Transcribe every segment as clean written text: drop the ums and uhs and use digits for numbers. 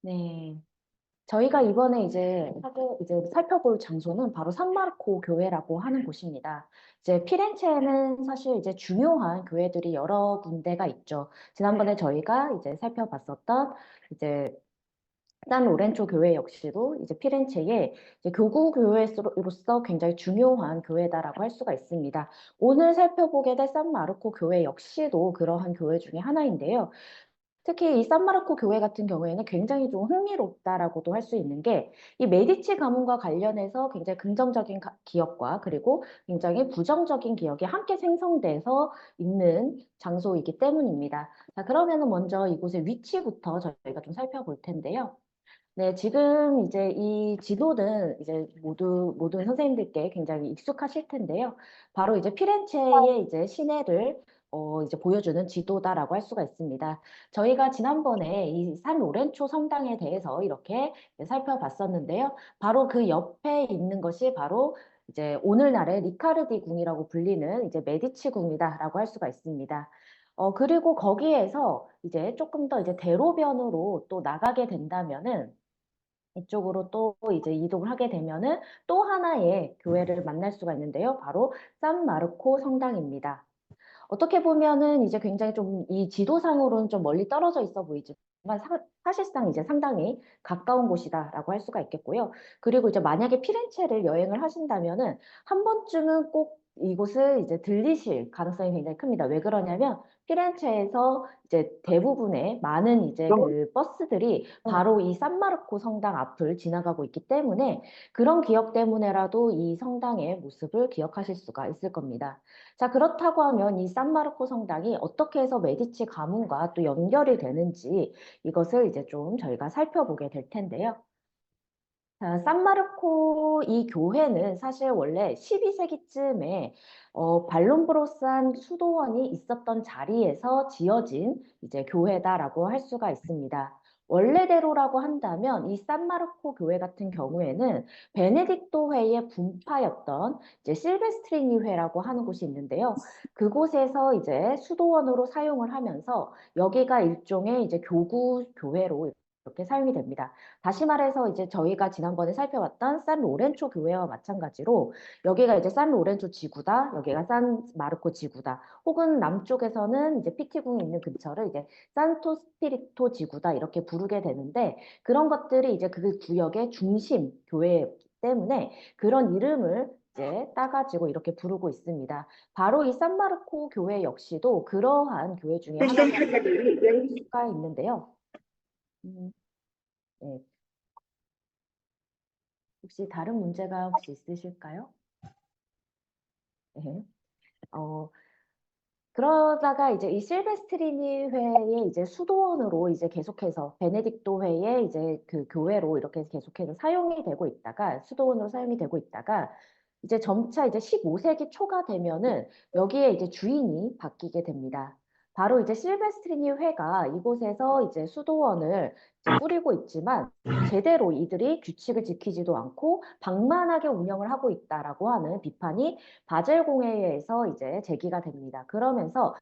네. 저희가 이번에 이제 살펴볼 장소는 바로 산마르코 교회라고 하는 곳입니다. 이제 피렌체에는 사실 이제 중요한 교회들이 여러 군데가 있죠. 지난번에 저희가 이제 살펴봤었던 이제 산 로렌초 교회 역시도 이제 피렌체의 이제 교구 교회로서 굉장히 중요한 교회다라고 할 수가 있습니다. 오늘 살펴보게 될 산마르코 교회 역시도 그러한 교회 중에 하나인데요. 특히 이 산마르코 교회 같은 경우에는 굉장히 좀 흥미롭다라고도 할 수 있는 게 이 메디치 가문과 관련해서 굉장히 긍정적인 기억과 그리고 굉장히 부정적인 기억이 함께 생성돼서 있는 장소이기 때문입니다. 자, 그러면은 먼저 이곳의 위치부터 저희가 좀 살펴볼 텐데요. 네, 지금 이제 이 지도는 이제 모든 선생님들께 굉장히 익숙하실 텐데요. 바로 이제 피렌체의 이제 시내를 이제 보여주는 지도다라고 할 수가 있습니다. 저희가 지난번에 이 산 로렌초 성당에 대해서 이렇게 살펴봤었는데요. 바로 그 옆에 있는 것이 바로 이제 오늘날의 리카르디 궁이라고 불리는 이제 메디치 궁이다라고 할 수가 있습니다. 그리고 거기에서 이제 조금 더 이제 대로변으로 또 나가게 된다면은 이쪽으로 또 이제 이동을 하게 되면은 또 하나의 교회를 만날 수가 있는데요. 바로 산마르코 성당입니다. 어떻게 보면은 이제 굉장히 좀 이 지도상으로는 좀 멀리 떨어져 있어 보이지만 사실상 이제 상당히 가까운 곳이다라고 할 수가 있겠고요. 그리고 이제 만약에 피렌체를 여행을 하신다면은 한 번쯤은 꼭 이곳을 이제 들리실 가능성이 굉장히 큽니다. 왜 그러냐면 피렌체에서 이제 대부분의 많은 이제 그 버스들이 바로 이 산마르코 성당 앞을 지나가고 있기 때문에 그런 기억 때문에라도 이 성당의 모습을 기억하실 수가 있을 겁니다. 자, 그렇다고 하면 이 산마르코 성당이 어떻게 해서 메디치 가문과 또 연결이 되는지 이것을 이제 좀 저희가 살펴보게 될 텐데요. 자, 산마르코 이 교회는 사실 원래 12세기쯤에 발론브로산 수도원이 있었던 자리에서 지어진 이제 교회다라고 할 수가 있습니다. 원래대로라고 한다면 이 산마르코 교회 같은 경우에는 베네딕토회의 분파였던 이제 실베스트리니 회라고 하는 곳이 있는데요. 그곳에서 이제 수도원으로 사용을 하면서 여기가 일종의 이제 교구 교회로 이렇게 사용이 됩니다. 다시 말해서 이제 저희가 지난번에 살펴봤던 산 로렌초 교회와 마찬가지로 여기가 이제 산 로렌초 지구다, 여기가 산 마르코 지구다, 혹은 남쪽에서는 이제 피티궁이 있는 근처를 이제 산토 스피리토 지구다 이렇게 부르게 되는데 그런 것들이 이제 그 구역의 중심 교회였기 때문에 그런 이름을 이제 따가지고 이렇게 부르고 있습니다. 바로 이 산마르코 교회 역시도 그러한 교회 중에 하나가 있는데요. 음, 네. 혹시 다른 문제가 혹시 있으실까요? 네. 어, 그러다가 이제 이 실베스트리니 회의 이제 수도원으로 이제 계속해서 베네딕토 회의 이제 그 교회로 이렇게 계속해서 사용이 되고 있다가 수도원으로 사용이 되고 있다가 이제 점차 이제 15세기 초가 되면은 여기에 이제 주인이 바뀌게 됩니다. 바로 이제 실베스트리니 회가 이곳에서 이제 수도원을 이제 꾸리고 있지만 제대로 이들이 규칙을 지키지도 않고 방만하게 운영을 하고 있다라고 하는 비판이 바젤 공회에서 이제 제기가 됩니다. 그러면서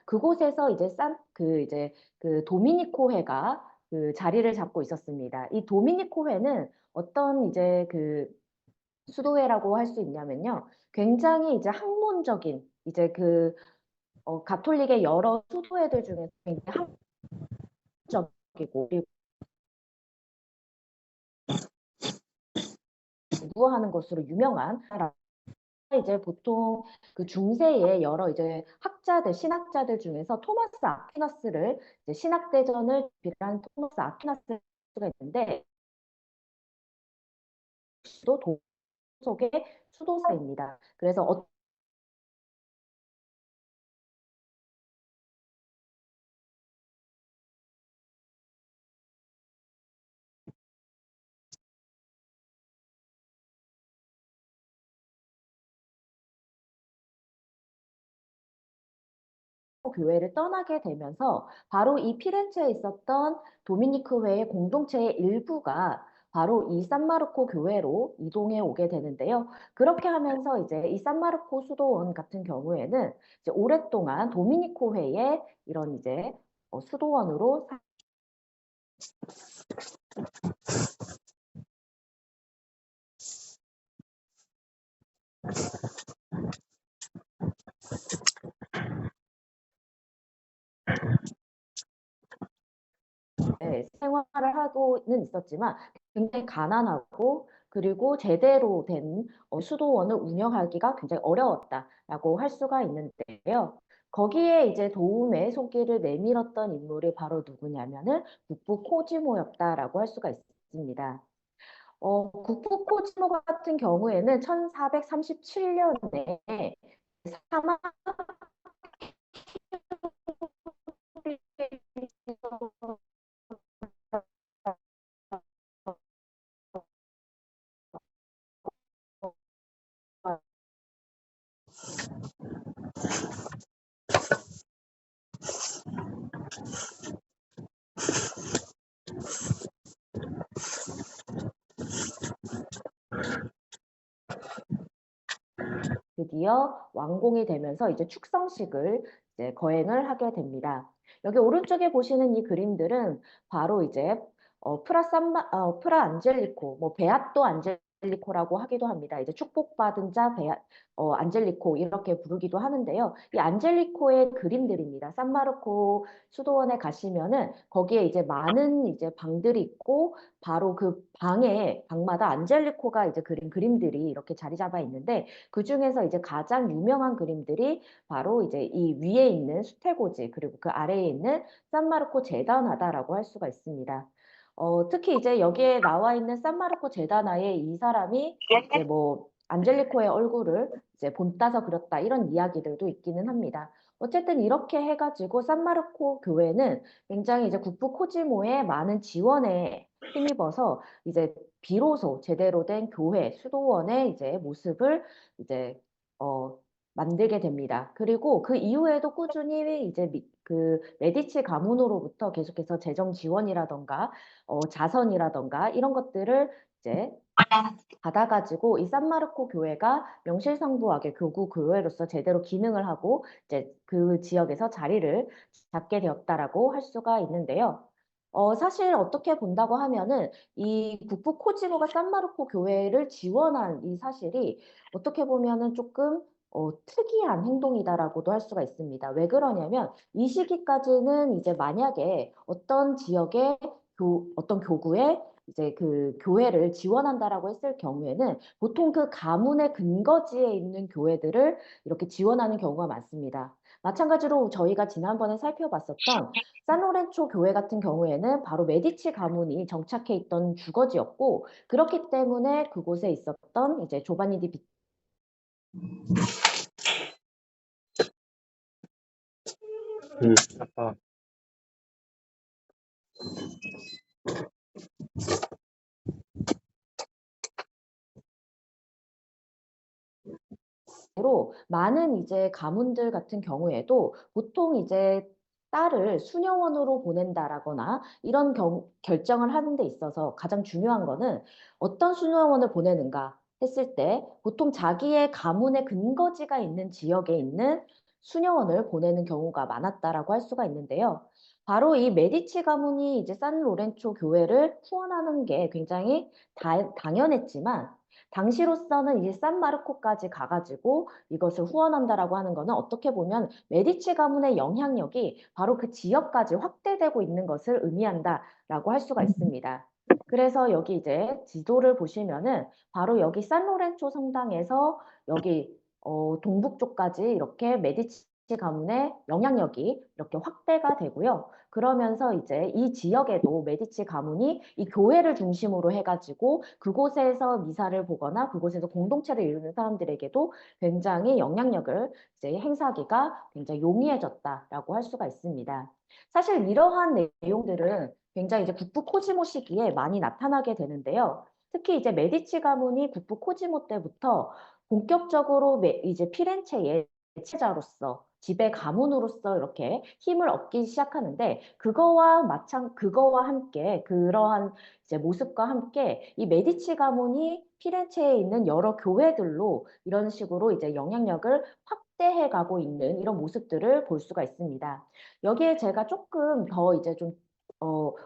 그곳에서 이제 그 도미니코회가 그 자리를 잡고 있었습니다. 이 도미니코회는 어떤 이제 그 수도회라고 할 수 있냐면요. 굉장히 이제 학문적인 이제 그 가톨릭의 여러 수도회들 중에서 굉장히 학문적이고 그리고 연구하는 것으로 유명한 이제 보통 그 중세의 여러 이제 신학자들 중에서 토마스 아퀴나스를 이제 신학대전을 비롯한 토마스 아퀴나스가 있는데 또 도속의 수도사입니다. 그래서 교회를 떠나게 되면서 바로 이 피렌체에 있었던 도미니크 회의 공동체의 일부가 바로 이 산마르코 교회로 이동해 오게 되는데요. 그렇게 하면서 이제 이 산마르코 수도원 같은 경우에는 이제 오랫동안 도미니코 회의 이런 이제 수도원으로 생활을 하고는 있었지만 굉장히 가난하고 그리고 제대로 된 수도원을 운영하기가 굉장히 어려웠다라고 할 수가 있는데요. 거기에 이제 도움의 손길을 내밀었던 인물이 바로 누구냐면은 국부 코지모였다라고 할 수가 있습니다. 국부 코지모 같은 경우에는 1437년에 사마 드디어 완공이 되면서 이제 축성식을 이제 거행을 하게 됩니다. 여기 오른쪽에 보시는 이 그림들은 바로 이제 프라 안젤리코, 뭐 베아토 안젤리코라고 하기도 합니다. 이제 축복받은 자 안젤리코 이렇게 부르기도 하는데요. 이 안젤리코의 그림들입니다. 산마르코 수도원에 가시면은 거기에 이제 많은 이제 방들이 있고 바로 그 방마다 안젤리코가 이제 그린 그림들이 이렇게 자리 잡아 있는데 그 중에서 이제 가장 유명한 그림들이 바로 이제 이 위에 있는 수테고지 그리고 그 아래에 있는 산마르코 제다나다라고 할 수가 있습니다. 특히 이제 여기에 나와 있는 산마르코 제다나의 이 사람이 이제 뭐 안젤리코의 얼굴을 이제 본따서 그렸다 이런 이야기들도 있기는 합니다. 어쨌든 이렇게 해가지고 산마르코 교회는 굉장히 이제 국부 코지모의 많은 지원에 힘입어서 이제 비로소 제대로 된 교회 수도원의 이제 모습을 이제 만들게 됩니다. 그리고 그 이후에도 꾸준히 이제 그 메디치 가문으로부터 계속해서 재정 지원이라던가 자선이라던가 이런 것들을 이제 받아가지고 이 산마르코 교회가 명실상부하게 교구 교회로서 제대로 기능을 하고 이제 그 지역에서 자리를 잡게 되었다라고 할 수가 있는데요. 사실 어떻게 본다고 하면은 이 국부 코지모가 산마르코 교회를 지원한 이 사실이 어떻게 보면은 조금 특이한 행동이다라고도 할 수가 있습니다. 왜 그러냐면 이 시기까지는 이제 만약에 어떤 지역의 어떤 교구에 이제 그 교회를 지원한다라고 했을 경우에는 보통 그 가문의 근거지에 있는 교회들을 이렇게 지원하는 경우가 많습니다. 마찬가지로 저희가 지난번에 살펴봤었던 산로렌초 교회 같은 경우에는 바로 메디치 가문이 정착해 있던 주거지였고 그렇기 때문에 그곳에 있었던 이제 조바니 디 아빠. 로 많은 이제 가문들 같은 경우에도 보통 이제 딸을 수녀원으로 보낸다라거나 이런 결정을 하는 데 있어서 가장 중요한 거는 어떤 수녀원을 보내는가 했을 때 보통 자기의 가문의 근거지가 있는 지역에 있는 수녀원을 보내는 경우가 많았다라고 할 수가 있는데요. 바로 이 메디치 가문이 이제 산 로렌초 교회를 후원하는 게 굉장히 당연했지만 당시로서는 이제 산마르코까지 가가지고 이것을 후원한다라고 하는 거는 어떻게 보면 메디치 가문의 영향력이 바로 그 지역까지 확대되고 있는 것을 의미한다라고 할 수가 있습니다. 그래서 여기 이제 지도를 보시면은 바로 여기 산로렌초 성당에서 여기 동북쪽까지 이렇게 메디치 가문의 영향력이 이렇게 확대가 되고요. 그러면서 이제 이 지역에도 메디치 가문이 이 교회를 중심으로 해가지고 그곳에서 미사를 보거나 그곳에서 공동체를 이루는 사람들에게도 굉장히 영향력을 이제 행사하기가 굉장히 용이해졌다라고 할 수가 있습니다. 사실 이러한 내용들은 굉장히 이제 국부 코지모 시기에 많이 나타나게 되는데요. 특히 이제 메디치 가문이 국부 코지모 때부터 본격적으로 이제 피렌체의 제자로서 지배 가문으로서 이렇게 힘을 얻기 시작하는데 그거와 함께 그러한 이제 모습과 함께 이 메디치 가문이 피렌체에 있는 여러 교회들로 이런 식으로 이제 영향력을 확대해 가고 있는 이런 모습들을 볼 수가 있습니다. 여기에 제가 조금 더 이제 좀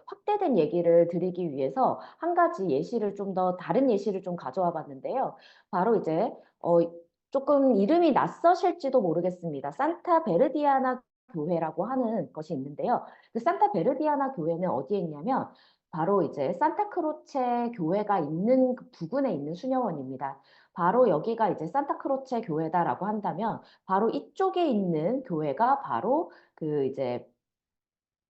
확대된 얘기를 드리기 위해서 한 가지 예시를 좀 더 다른 예시를 좀 가져와 봤는데요. 바로 이제 조금 이름이 낯서실지도 모르겠습니다. 산타 베르디아나 교회라고 하는 것이 있는데요. 그 산타 베르디아나 교회는 어디에 있냐면 바로 이제 산타크로체 교회가 있는 그 부근에 있는 수녀원입니다. 바로 여기가 이제 산타크로체 교회다라고 한다면 바로 이쪽에 있는 교회가 바로 그 이제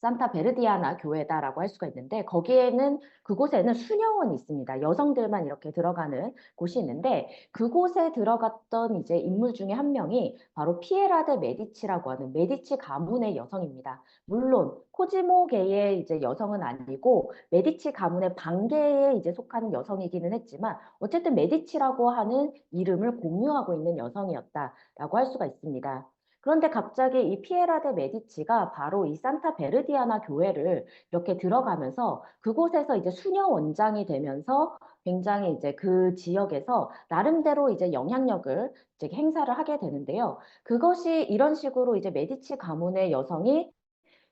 산타 베르디아나 교회다라고 할 수가 있는데 거기에는 그곳에는 수녀원이 있습니다. 여성들만 이렇게 들어가는 곳이 있는데 그곳에 들어갔던 이제 인물 중에 한 명이 바로 피에라 데 메디치라고 하는 메디치 가문의 여성입니다. 물론 코지모계의 이제 여성은 아니고 메디치 가문의 반계에 이제 속하는 여성이기는 했지만 어쨌든 메디치라고 하는 이름을 공유하고 있는 여성이었다라고 할 수가 있습니다. 그런데 갑자기 이 피에라 데 메디치가 바로 이 산타 베르디아나 교회를 이렇게 들어가면서 그곳에서 이제 수녀 원장이 되면서 굉장히 이제 그 지역에서 나름대로 이제 영향력을 이제 행사를 하게 되는데요. 그것이 이런 식으로 이제 메디치 가문의 여성이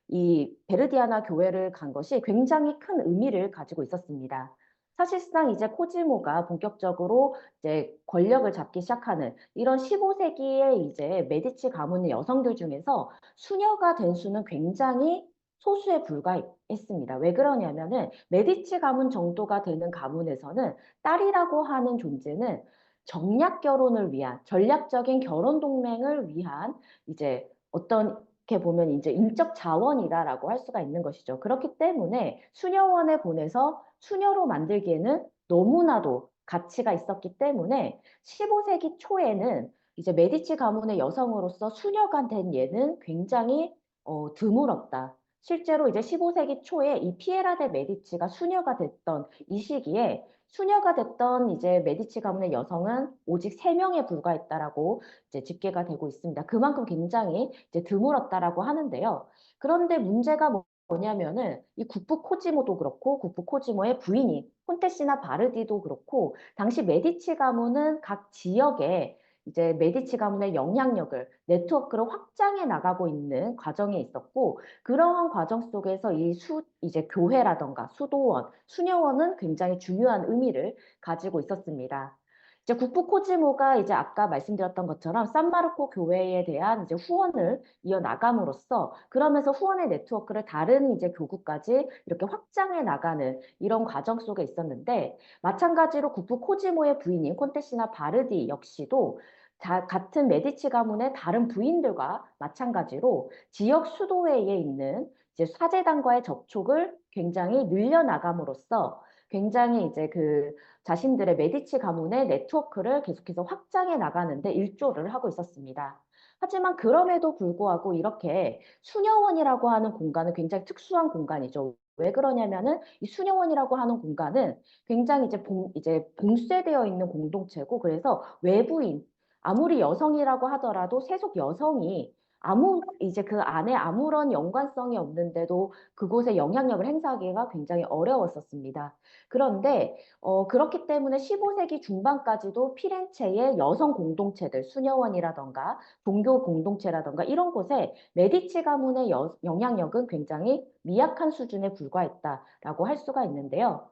이 베르디아나 교회를 간 것이 굉장히 큰 의미를 가지고 있었습니다. 사실상 이제 코지모가 본격적으로 이제 권력을 잡기 시작하는 이런 15세기의 이제 메디치 가문의 여성들 중에서 수녀가 된 수는 굉장히 소수에 불과했습니다. 왜 그러냐면은 메디치 가문 정도가 되는 가문에서는 딸이라고 하는 존재는 정략 결혼을 위한 전략적인 결혼 동맹을 위한 이제 어떤 이렇게 보면 이제 인적 자원이다라고 할 수가 있는 것이죠. 그렇기 때문에 수녀원에 보내서 수녀로 만들기에는 너무나도 가치가 있었기 때문에 15세기 초에는 이제 메디치 가문의 여성으로서 수녀가 된 예는 굉장히 드물었다. 실제로 이제 15세기 초에 이 피에라 데 메디치가 수녀가 됐던 이 시기에 수녀가 됐던 이제 메디치 가문의 여성은 오직 3명에 불과했다라고 이제 집계가 되고 있습니다. 그만큼 굉장히 이제 드물었다라고 하는데요. 그런데 문제가 뭐냐면은 이 국부 코지모도 그렇고 국부 코지모의 부인이 콘테시나 바르디도 그렇고 당시 메디치 가문은 각 지역에 이제 메디치 가문의 영향력을 네트워크를 확장해 나가고 있는 과정에 있었고 그러한 과정 속에서 이제 교회라던가 수도원, 수녀원은 굉장히 중요한 의미를 가지고 있었습니다. 이제 국부 코지모가 이제 아까 말씀드렸던 것처럼 산마르코 교회에 대한 이제 후원을 이어나감으로써 그러면서 후원의 네트워크를 다른 이제 교구까지 이렇게 확장해 나가는 이런 과정 속에 있었는데 마찬가지로 국부 코지모의 부인인 콘테시나 바르디 역시도 같은 메디치 가문의 다른 부인들과 마찬가지로 지역 수도회에 있는 이제 사제단과의 접촉을 굉장히 늘려나감으로써 굉장히 이제 그 자신들의 메디치 가문의 네트워크를 계속해서 확장해 나가는데 일조를 하고 있었습니다. 하지만 그럼에도 불구하고 이렇게 수녀원이라고 하는 공간은 굉장히 특수한 공간이죠. 왜 그러냐면은 이 수녀원이라고 하는 공간은 굉장히 이제 봉쇄되어 있는 공동체고 그래서 외부인 아무리 여성이라고 하더라도 세속 여성이 이제 그 안에 아무런 연관성이 없는데도 그곳에 영향력을 행사하기가 굉장히 어려웠었습니다. 그런데 그렇기 때문에 15세기 중반까지도 피렌체의 여성 공동체들, 수녀원이라던가 종교 공동체라던가 이런 곳에 메디치 가문의 영향력은 굉장히 미약한 수준에 불과했다라고 할 수가 있는데요.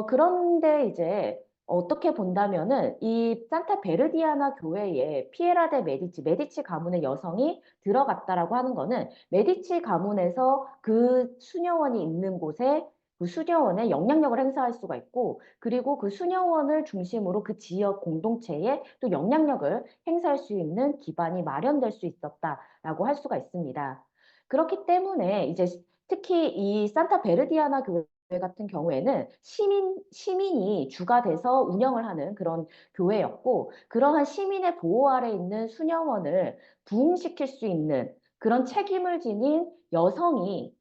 그런데 이제 어떻게 본다면은 이 산타 베르디아나 교회에 피에라 데 메디치 가문의 여성이 들어갔다라고 하는 거는 메디치 가문에서 그 수녀원이 있는 곳에 그 수녀원에 영향력을 행사할 수가 있고 그리고 그 수녀원을 중심으로 그 지역 공동체에 또 영향력을 행사할 수 있는 기반이 마련될 수 있었다라고 할 수가 있습니다. 그렇기 때문에 이제 특히 이 산타 베르디아나 교회 같은 경우에는 시민이 주가 돼서 운영을 하는 그런 교회였고 그러한 시민의 보호 아래 있는 수녀원을 부흥시킬 수 있는 그런 책임을 지닌 여성이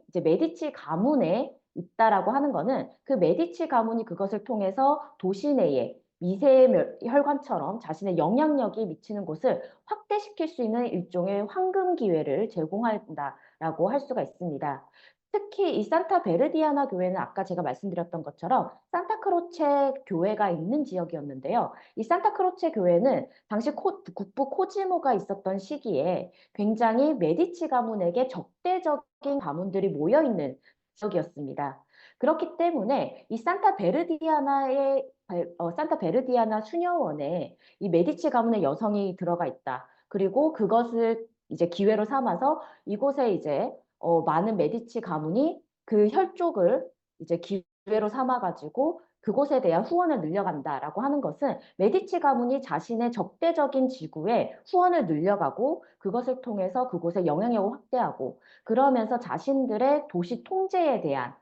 이제 메디치 가문에 있다라고 하는 거는 그 메디치 가문이 그것을 통해서 도시 내에 미세 혈관처럼 자신의 영향력이 미치는 곳을 확대시킬 수 있는 일종의 황금 기회를 제공한다라고 할 수가 있습니다. 특히 이 산타 베르디아나 교회는 아까 제가 말씀드렸던 것처럼 산타크로체 교회가 있는 지역이었는데요. 이 산타크로체 교회는 당시 국부 코지모가 있었던 시기에 굉장히 메디치 가문에게 적대적인 가문들이 모여 있는 지역이었습니다. 그렇기 때문에 이 산타 베르디아나 수녀원에 이 메디치 가문의 여성이 들어가 있다. 그리고 그것을 이제 기회로 삼아서 이곳에 이제 많은 메디치 가문이 그 혈족을 이제 기회로 삼아가지고 그곳에 대한 후원을 늘려간다라고 하는 것은 메디치 가문이 자신의 적대적인 지구에 후원을 늘려가고 그것을 통해서 그곳의 영향력을 확대하고 그러면서 자신들의 도시 통제에 대한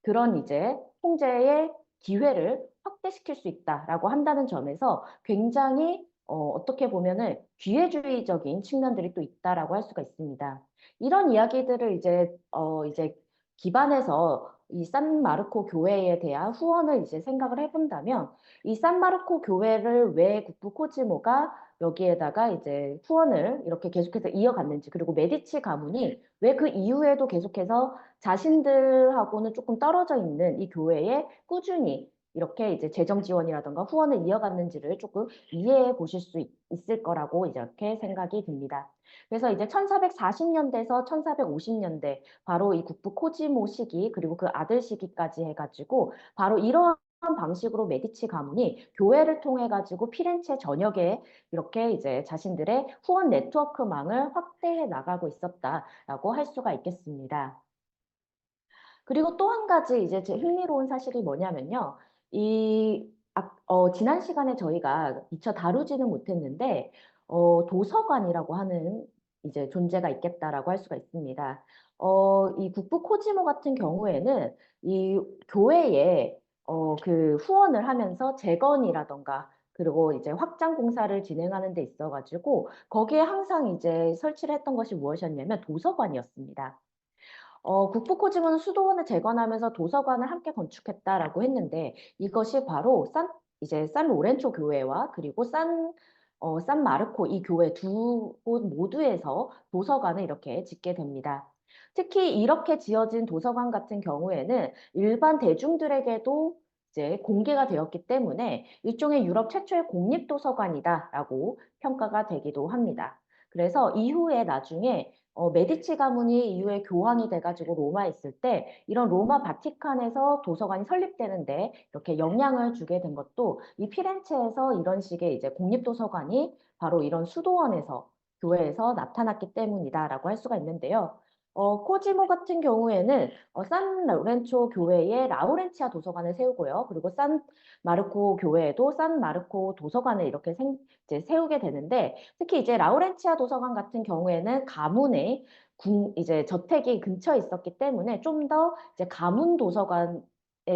그런 이제 통제의 기회를 확대시킬 수 있다라고 한다는 점에서 굉장히 어떻게 보면은 기회주의적인 측면들이 또 있다라고 할 수가 있습니다. 이런 이야기들을 이제 기반해서 이 산마르코 교회에 대한 후원을 이제 생각을 해본다면 이 산마르코 교회를 왜 국부 코지모가 여기에다가 이제 후원을 이렇게 계속해서 이어갔는지 그리고 메디치 가문이 왜 그 이후에도 계속해서 자신들하고는 조금 떨어져 있는 이 교회에 꾸준히 이렇게 이제 재정 지원이라든가 후원을 이어갔는지를 조금 이해해 보실 수 있을 거라고 이렇게 생각이 듭니다. 그래서 이제 1440년대에서 1450년대 바로 이 국부 코지모 시기 그리고 그 아들 시기까지 해가지고 바로 이러한 방식으로 메디치 가문이 교회를 통해 가지고 피렌체 전역에 이렇게 이제 자신들의 후원 네트워크망을 확대해 나가고 있었다라고 할 수가 있겠습니다. 그리고 또 한 가지 이제 제 흥미로운 사실이 뭐냐면요. 지난 시간에 저희가 미처 다루지는 못했는데, 도서관이라고 하는 이제 존재가 있겠다라고 할 수가 있습니다. 이 국부 코지모 같은 경우에는 이 교회에 그 후원을 하면서 재건이라던가 그리고 이제 확장 공사를 진행하는 데 있어가지고 거기에 항상 이제 설치를 했던 것이 무엇이었냐면 도서관이었습니다. 국부코지모는 수도원을 재건하면서 도서관을 함께 건축했다라고 했는데 이것이 바로 이제 산 로렌초 교회와 그리고 산 마르코 이 교회 두 곳 모두에서 도서관을 이렇게 짓게 됩니다. 특히 이렇게 지어진 도서관 같은 경우에는 일반 대중들에게도 이제 공개가 되었기 때문에 일종의 유럽 최초의 공립도서관이다라고 평가가 되기도 합니다. 그래서 이후에 나중에 메디치 가문이 이후에 교황이 돼가지고 로마에 있을 때 이런 로마 바티칸에서 도서관이 설립되는데 이렇게 영향을 주게 된 것도 이 피렌체에서 이런 식의 이제 공립도서관이 바로 이런 수도원에서 교회에서 나타났기 때문이다라고 할 수가 있는데요. 코지모 같은 경우에는 산 로렌초 교회에 라우렌치아 도서관을 세우고요. 그리고 산 마르코 교회에도 산 마르코 도서관을 이렇게 이제 세우게 되는데 특히 이제 라우렌치아 도서관 같은 경우에는 가문의 이제 저택이 근처에 있었기 때문에 좀 더 이제 가문 도서관의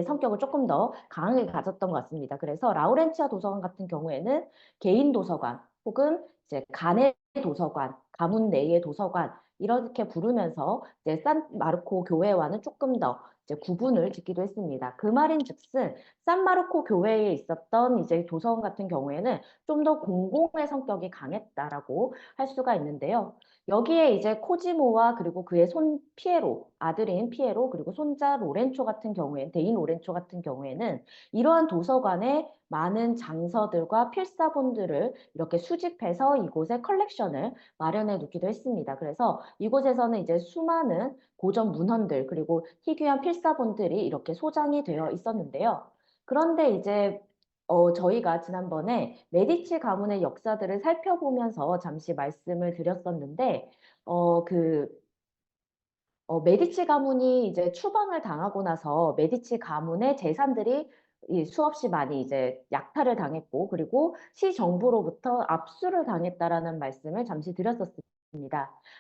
성격을 조금 더 강하게 가졌던 것 같습니다. 그래서 라우렌치아 도서관 같은 경우에는 개인 도서관 혹은 이제 가내 도서관, 가문 내의 도서관 이렇게 부르면서 이제 산 마르코 교회와는 조금 더 이제 구분을 짓기도 했습니다. 그 말인즉슨 산 마르코 교회에 있었던 이제 도서관 같은 경우에는 좀 더 공공의 성격이 강했다라고 할 수가 있는데요. 여기에 이제 코지모와 그리고 그의 손 피에로, 아들인 피에로 그리고 손자 로렌초 같은 경우에 대인 로렌초 같은 경우에는 이러한 도서관에 많은 장서들과 필사본들을 이렇게 수집해서 이곳에 컬렉션을 마련해 놓기도 했습니다. 그래서 이곳에서는 이제 수많은 고전 문헌들 그리고 희귀한 필사본들이 이렇게 소장이 되어 있었는데요. 그런데 이제 저희가 지난번에 메디치 가문의 역사들을 살펴보면서 잠시 말씀을 드렸었는데, 어, 그, 메디치 가문이 이제 추방을 당하고 나서 메디치 가문의 재산들이 수없이 많이 이제 약탈을 당했고, 그리고 시정부로부터 압수를 당했다라는 말씀을 잠시 드렸었습니다.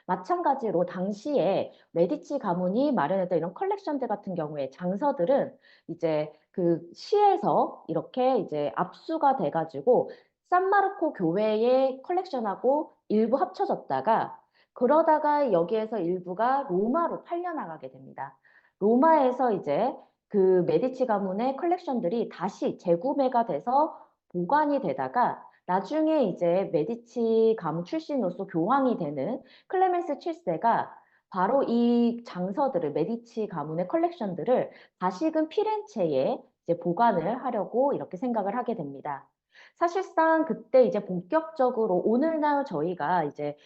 마찬가지로 당시에 메디치 가문이 마련했던 이런 컬렉션들 같은 경우에 장서들은 이제 그 시에서 이렇게 이제 압수가 돼가지고 산마르코 교회의 컬렉션하고 일부 합쳐졌다가 그러다가 여기에서 일부가 로마로 팔려나가게 됩니다. 로마에서 이제 그 메디치 가문의 컬렉션들이 다시 재구매가 돼서 보관이 되다가 나중에 이제 메디치 가문 출신으로서 교황이 되는 클레멘스 7세가 바로 이 장서들을 메디치 가문의 컬렉션들을 다시금 피렌체에 이제 보관을 하려고 이렇게 생각을 하게 됩니다. 사실상 그때 이제 본격적으로 오늘날 저희가 이제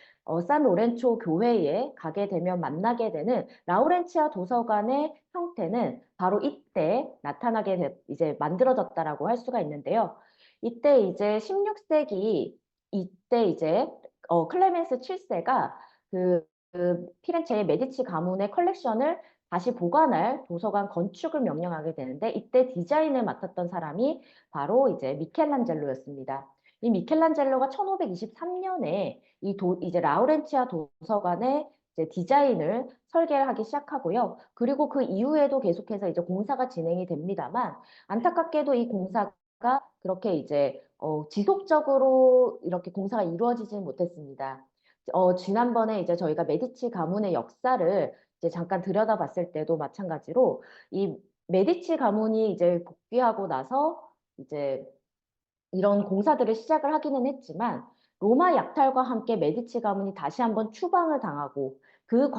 산 로렌초 교회에 가게 되면 만나게 되는 라우렌치아 도서관의 형태는 바로 이때 나타나게 이제 만들어졌다라고 할 수가 있는데요. 이때 이제 16세기 이때 이제 클레멘스 7세가 그 피렌체의 메디치 가문의 컬렉션을 다시 보관할 도서관 건축을 명령하게 되는데 이때 디자인을 맡았던 사람이 바로 이제 미켈란젤로였습니다. 이 미켈란젤로가 1523년에 이제 라우렌치아 도서관의 이제 디자인을 설계를 하기 시작하고요. 그리고 그 이후에도 계속해서 이제 공사가 진행이 됩니다만 안타깝게도 이 공사가 그렇게 이제 지속적으로 이렇게 공사가 이루어지지 못했습니다. 지난번에 이제 저희가 메디치 가문의 역사를 이제 잠깐 들여다봤을 때도 마찬가지로 이 메디치 가문이 이제 복귀하고 나서 이제 이런 공사들을 시작을 하기는 했지만 로마 약탈과 함께 메디치 가문이 다시 한번 추방을 당하고 그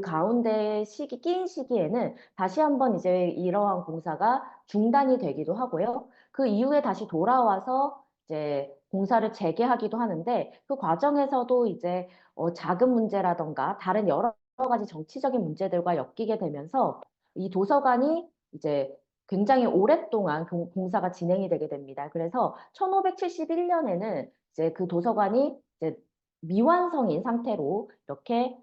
가운데 끼인 시기에는 다시 한번 이제 이러한 공사가 중단이 되기도 하고요. 그 이후에 다시 돌아와서 이제 공사를 재개하기도 하는데 그 과정에서도 이제 자금 문제라던가 다른 여러 가지 정치적인 문제들과 엮이게 되면서 이 도서관이 이제 굉장히 오랫동안 공사가 진행이 되게 됩니다. 그래서 1571년에는 이제 그 도서관이 이제 미완성인 상태로 이렇게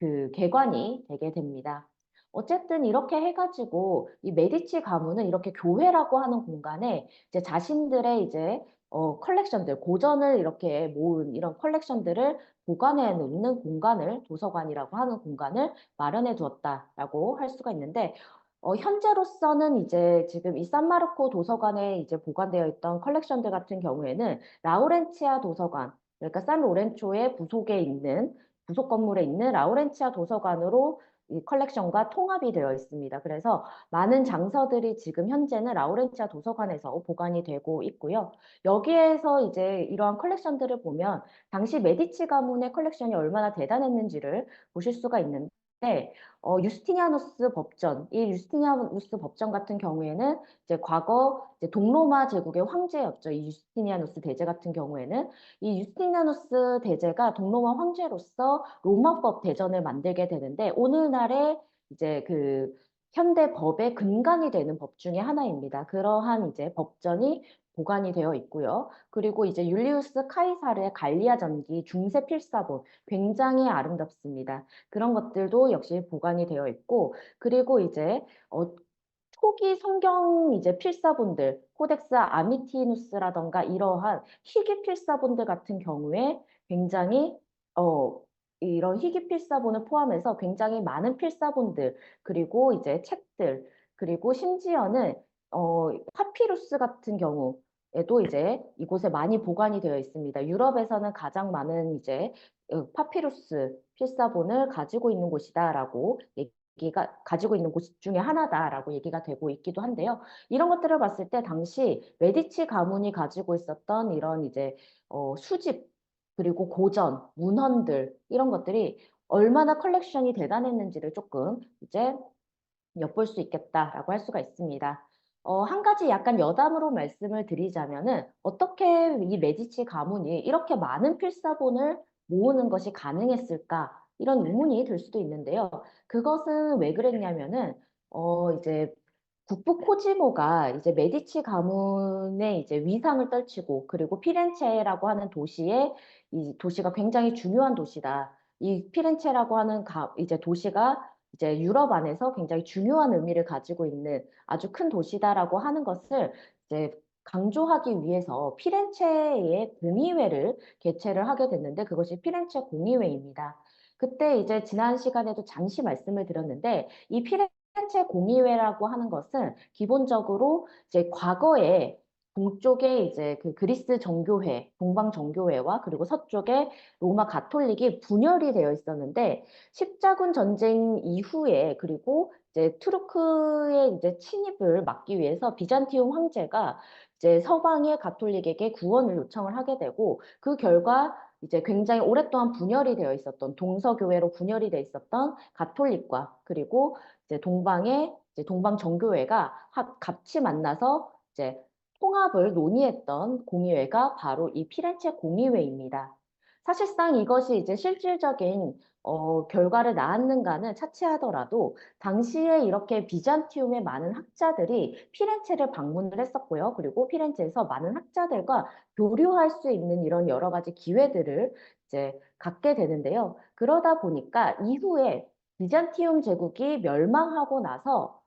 그 개관이 되게 됩니다. 어쨌든 이렇게 해가지고 이 메디치 가문은 이렇게 교회라고 하는 공간에 이제 자신들의 이제 컬렉션들, 고전을 이렇게 모은 이런 컬렉션들을 보관해 놓는 공간을 도서관이라고 하는 공간을 마련해 두었다라고 할 수가 있는데 현재로서는 이제 지금 이 산마르코 도서관에 이제 보관되어 있던 컬렉션들 같은 경우에는 라우렌치아 도서관, 그러니까 산 로렌초의 부속 건물에 있는 라우렌치아 도서관으로 이 컬렉션과 통합이 되어 있습니다. 그래서 많은 장서들이 지금 현재는 라우렌치아 도서관에서 보관이 되고 있고요. 여기에서 이제 이러한 컬렉션들을 보면 당시 메디치 가문의 컬렉션이 얼마나 대단했는지를 보실 수가 있는데 유스티니아누스 법전, 이 유스티니아누스 법전 같은 경우에는 이제 과거 이제 동로마 제국의 황제였죠. 이 유스티니아누스 대제 같은 경우에는 이 유스티니아누스 대제가 동로마 황제로서 로마법 대전을 만들게 되는데 오늘날의 이제 그 현대 법의 근간이 되는 법 중에 하나입니다. 그러한 이제 법전이 보관이 되어 있고요. 그리고 이제 율리우스 카이사르의 갈리아 전기 중세 필사본 굉장히 아름답습니다. 그런 것들도 역시 보관이 되어 있고 그리고 이제 초기 성경 이제 필사본들 코덱스 아미티누스라던가 이러한 희귀 필사본들 같은 경우에 굉장히 이런 희귀 필사본을 포함해서 굉장히 많은 필사본들 그리고 이제 책들 그리고 심지어는 파피루스 같은 경우에도 이제 이곳에 많이 보관이 되어 있습니다. 유럽에서는 가장 많은 이제 파피루스 필사본을 가지고 있는 곳이다라고 얘기가 가지고 있는 곳 중에 하나다라고 얘기가 되고 있기도 한데요. 이런 것들을 봤을 때 당시 메디치 가문이 가지고 있었던 이런 이제 수집 그리고 고전, 문헌들 이런 것들이 얼마나 컬렉션이 대단했는지를 조금 이제 엿볼 수 있겠다라고 할 수가 있습니다. 한 가지 약간 여담으로 말씀을 드리자면은 어떻게 이 메디치 가문이 이렇게 많은 필사본을 모으는 것이 가능했을까? 이런 의문이 들 수도 있는데요. 그것은 왜 그랬냐면은 이제 국부 코지모가 이제 메디치 가문의 이제 위상을 떨치고 그리고 피렌체라고 하는 도시에 이 도시가 굉장히 중요한 도시다. 이 피렌체라고 하는 이제 도시가 이제 유럽 안에서 굉장히 중요한 의미를 가지고 있는 아주 큰 도시다라고 하는 것을 이제 강조하기 위해서 피렌체의 공의회를 개최를 하게 됐는데 그것이 피렌체 공의회입니다. 그때 이제 지난 시간에도 잠시 말씀을 드렸는데 이 피렌체 공의회라고 하는 것은 기본적으로 이제 과거에 동쪽에 이제 그 그리스 정교회, 동방 정교회와 그리고 서쪽에 로마 가톨릭이 분열이 되어 있었는데 십자군 전쟁 이후에 그리고 이제 투르크의 이제 침입을 막기 위해서 비잔티움 황제가 이제 서방의 가톨릭에게 구원을 요청을 하게 되고 그 결과 이제 굉장히 오랫동안 분열이 되어 있었던 동서교회로 분열이 되어 있었던 가톨릭과 그리고 이제 동방의 이제 동방 정교회가 같이 만나서 이제 통합을 논의했던 공의회가 바로 이 피렌체 공의회입니다. 사실상 이것이 이제 실질적인 결과를 낳았는가는 차치하더라도 당시에 이렇게 비잔티움의 많은 학자들이 피렌체를 방문을 했었고요. 그리고 피렌체에서 많은 학자들과 교류할 수 있는 이런 여러 가지 기회들을 이제 갖게 되는데요. 그러다 보니까 이후에 비잔티움 제국이 멸망하고 나서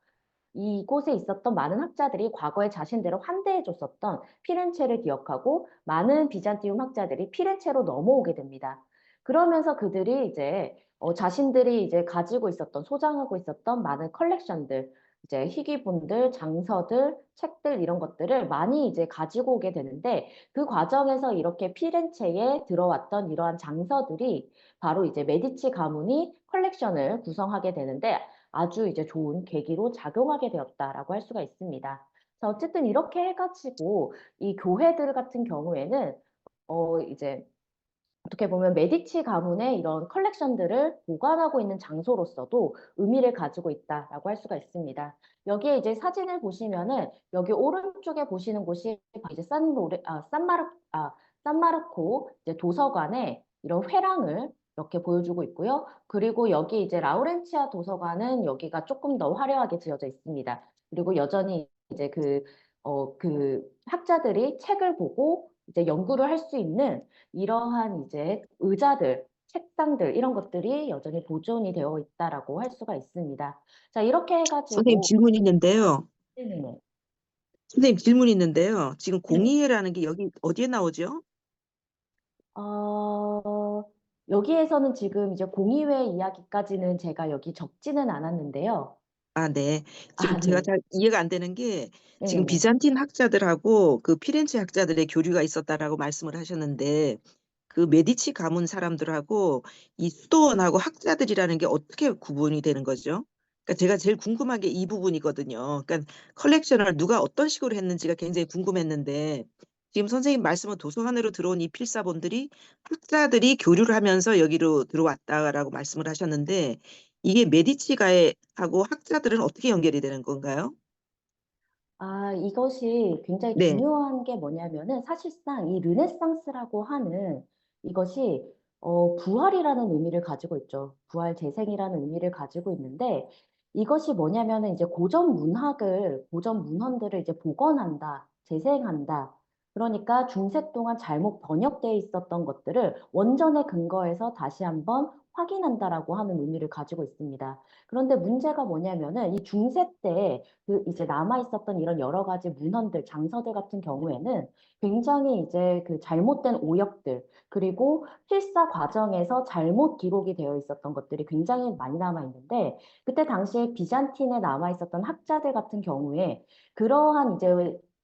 이곳에 있었던 많은 학자들이 과거에 자신들을 환대해 줬었던 피렌체를 기억하고 많은 비잔티움 학자들이 피렌체로 넘어오게 됩니다. 그러면서 그들이 이제 자신들이 이제 가지고 있었던 소장하고 있었던 많은 컬렉션들, 이제 희귀본들, 장서들, 책들 이런 것들을 많이 이제 가지고 오게 되는데 그 과정에서 이렇게 피렌체에 들어왔던 이러한 장서들이 바로 이제 메디치 가문이 컬렉션을 구성하게 되는데 아주 이제 좋은 계기로 작용하게 되었다라고 할 수가 있습니다. 자, 어쨌든 이렇게 해가지고 이 교회들 같은 경우에는 이제 어떻게 보면 메디치 가문의 이런 컬렉션들을 보관하고 있는 장소로서도 의미를 가지고 있다라고 할 수가 있습니다. 여기에 이제 사진을 보시면은 여기 오른쪽에 보시는 곳이 이제 산마르코 이제 도서관의 이런 회랑을 이렇게 보여주고 있고요. 그리고 여기 이제 라우렌치아 도서관은 여기가 조금 더 화려하게 지어져 있습니다. 그리고 여전히 이제 그 학자들이 책을 보고 이제 연구를 할 수 있는 이러한 이제 의자들, 책상들 이런 것들이 여전히 보존이 되어 있다라고 할 수가 있습니다. 자, 이렇게 선생님 해가지고 질문 있는데요. 네네네. 선생님 질문 있는데요. 지금 네네. 공의회라는 게 여기 어디에 나오죠? 어, 여기에서는 지금 이제 공의회 이야기까지는 제가 여기 적지는 않았는데요. 아, 네. 지금 아, 제가 네. 잘 이해가 안 되는 게 지금 네네네. 비잔틴 학자들하고 그 피렌체 학자들의 교류가 있었다라고 말씀을 하셨는데 그 메디치 가문 사람들하고 이 수도원하고 학자들이라는 게 어떻게 구분이 되는 거죠? 그러니까 제가 제일 궁금한 게 이 부분이거든요. 그러니까 컬렉션을 누가 어떤 식으로 했는지가 굉장히 궁금했는데 지금 선생님 말씀은 도서관으로 들어온 이 필사본들이 학자들이 교류를 하면서 여기로 들어왔다라고 말씀을 하셨는데 이게 메디치가하고 학자들은 어떻게 연결이 되는 건가요? 아, 이것이 굉장히 네. 중요한 게 뭐냐면은 사실상 이 르네상스라고 하는 이것이 부활이라는 의미를 가지고 있죠. 부활 재생이라는 의미를 가지고 있는데 이것이 뭐냐면은 이제 고전 문헌들을 이제 복원한다, 재생한다. 그러니까 중세 동안 잘못 번역되어 있었던 것들을 원전에 근거해서 다시 한번 확인한다라고 하는 의미를 가지고 있습니다. 그런데 문제가 뭐냐면은 이 중세 때 그 이제 남아 있었던 이런 여러 가지 문헌들, 장서들 같은 경우에는 굉장히 이제 그 잘못된 오역들, 그리고 필사 과정에서 잘못 기록이 되어 있었던 것들이 굉장히 많이 남아 있는데, 그때 당시에 비잔틴에 남아 있었던 학자들 같은 경우에 그러한 이제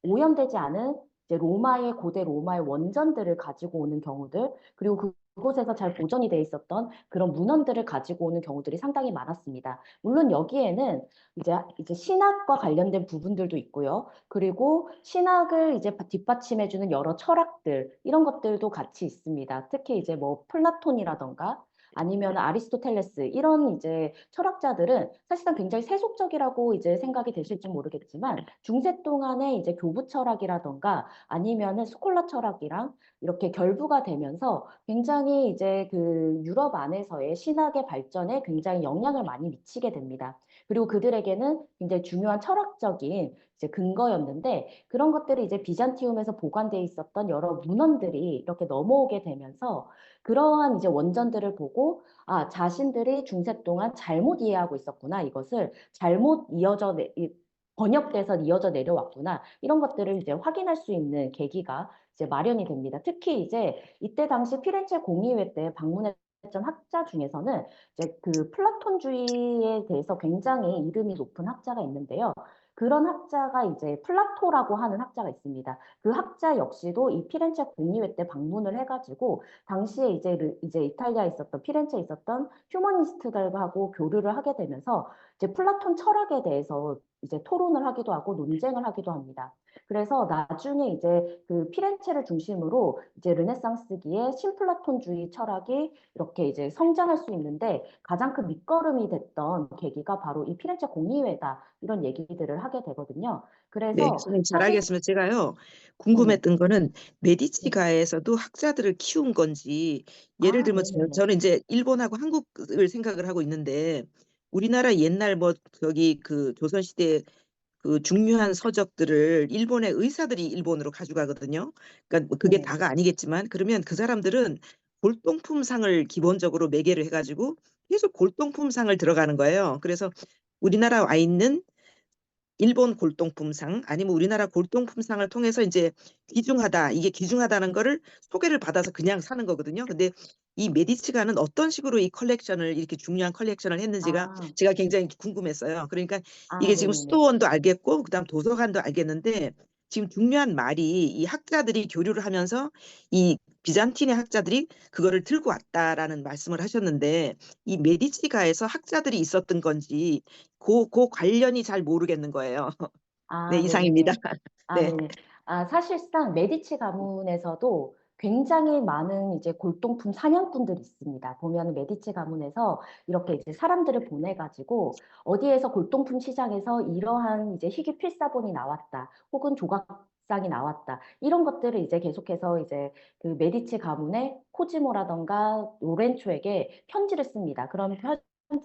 오염되지 않은 이제 고대 로마의 원전들을 가지고 오는 경우들, 그리고 그곳에서 잘 보존이 돼 있었던 그런 문헌들을 가지고 오는 경우들이 상당히 많았습니다. 물론 여기에는 이제 신학과 관련된 부분들도 있고요. 그리고 신학을 이제 뒷받침해주는 여러 철학들, 이런 것들도 같이 있습니다. 특히 이제 뭐 플라톤이라던가 아니면 아리스토텔레스 이런 이제 철학자들은 사실상 굉장히 세속적이라고 이제 생각이 되실지 모르겠지만 중세 동안에 이제 교부 철학이라던가 아니면은 스콜라 철학이랑 이렇게 결부가 되면서 굉장히 이제 그 유럽 안에서의 신학의 발전에 굉장히 영향을 많이 미치게 됩니다. 그리고 그들에게는 굉장히 중요한 철학적인 이제 근거였는데 그런 것들이 이제 비잔티움에서 보관돼 있었던 여러 문헌들이 이렇게 넘어오게 되면서 그러한 이제 원전들을 보고 아, 자신들이 중세 동안 잘못 이해하고 있었구나. 이것을 잘못 번역돼서 이어져 내려왔구나. 이런 것들을 이제 확인할 수 있는 계기가 이제 마련이 됩니다. 특히 이제 이때 당시 피렌체 공의회 때 방문했던 학자 중에서는 이제 그 플라톤주의에 대해서 굉장히 이름이 높은 학자가 있는데요. 그런 학자가 이제 플라토라고 하는 학자가 있습니다. 그 학자 역시도 이 피렌체 공의회 때 방문을 해가지고 당시에 이제 이탈리아에 있었던 피렌체에 있었던 휴머니스트들하고 교류를 하게 되면서 이제 플라톤 철학에 대해서 이제 토론을 하기도 하고 논쟁을 하기도 합니다. 그래서 나중에 이제 그 피렌체를 중심으로 이제 르네상스기의 신플라톤주의 철학이 이렇게 이제 성장할 수 있는데 가장 큰 밑거름이 됐던 계기가 바로 이 피렌체 공의회다 이런 얘기들을 하게 되거든요. 네, 그래서 선생님 잘 사실 알겠습니다. 제가요, 네네 궁금했던 거는 네. 메디치가에서도 학자들을 키운 건지, 예를 아 들면 네네네 저는 이제 일본하고 한국을 생각을 하고 있는데, 우리나라 옛날 뭐 저기 그 조선시대 그 중요한 서적들을 일본의 의사들이 일본으로 가져가거든요. 그러니까 뭐 그게 네. 다가 아니겠지만, 그러면 그 사람들은 골동품상을 기본적으로 매개를 해가지고 계속 골동품상을 들어가는 거예요. 그래서 우리나라 와 있는 일본 골동품상 아니면 우리나라 골동품상을 통해서 이제 귀중하다, 이게 귀중하다는 거를 소개를 받아서 그냥 사는 거거든요. 근데 이 메디치가는 어떤 식으로 이 컬렉션을, 이렇게 중요한 컬렉션을 했는지가 아, 제가 굉장히 궁금했어요. 그러니까 아, 이게 지금 네네네. 수도원도 알겠고 그다음 도서관도 알겠는데, 지금 중요한 말이 이 학자들이 교류를 하면서 이 비잔틴의 학자들이 그거를 들고 왔다라는 말씀을 하셨는데, 이 메디치가에서 학자들이 있었던 건지 그 관련이 잘 모르겠는 거예요. 네, 아, 이상입니다. 네네네. 아, 네, 네네. 아, 사실상 메디치 가문에서도 굉장히 많은 이제 골동품 사냥꾼들이 있습니다. 보면 메디치 가문에서 이렇게 이제 사람들을 보내가지고 어디에서 골동품 시장에서 이러한 이제 희귀 필사본이 나왔다, 혹은 조각상이 나왔다, 이런 것들을 이제 계속해서 이제 그 메디치 가문의 코지모라던가 로렌초에게 편지를 씁니다. 그럼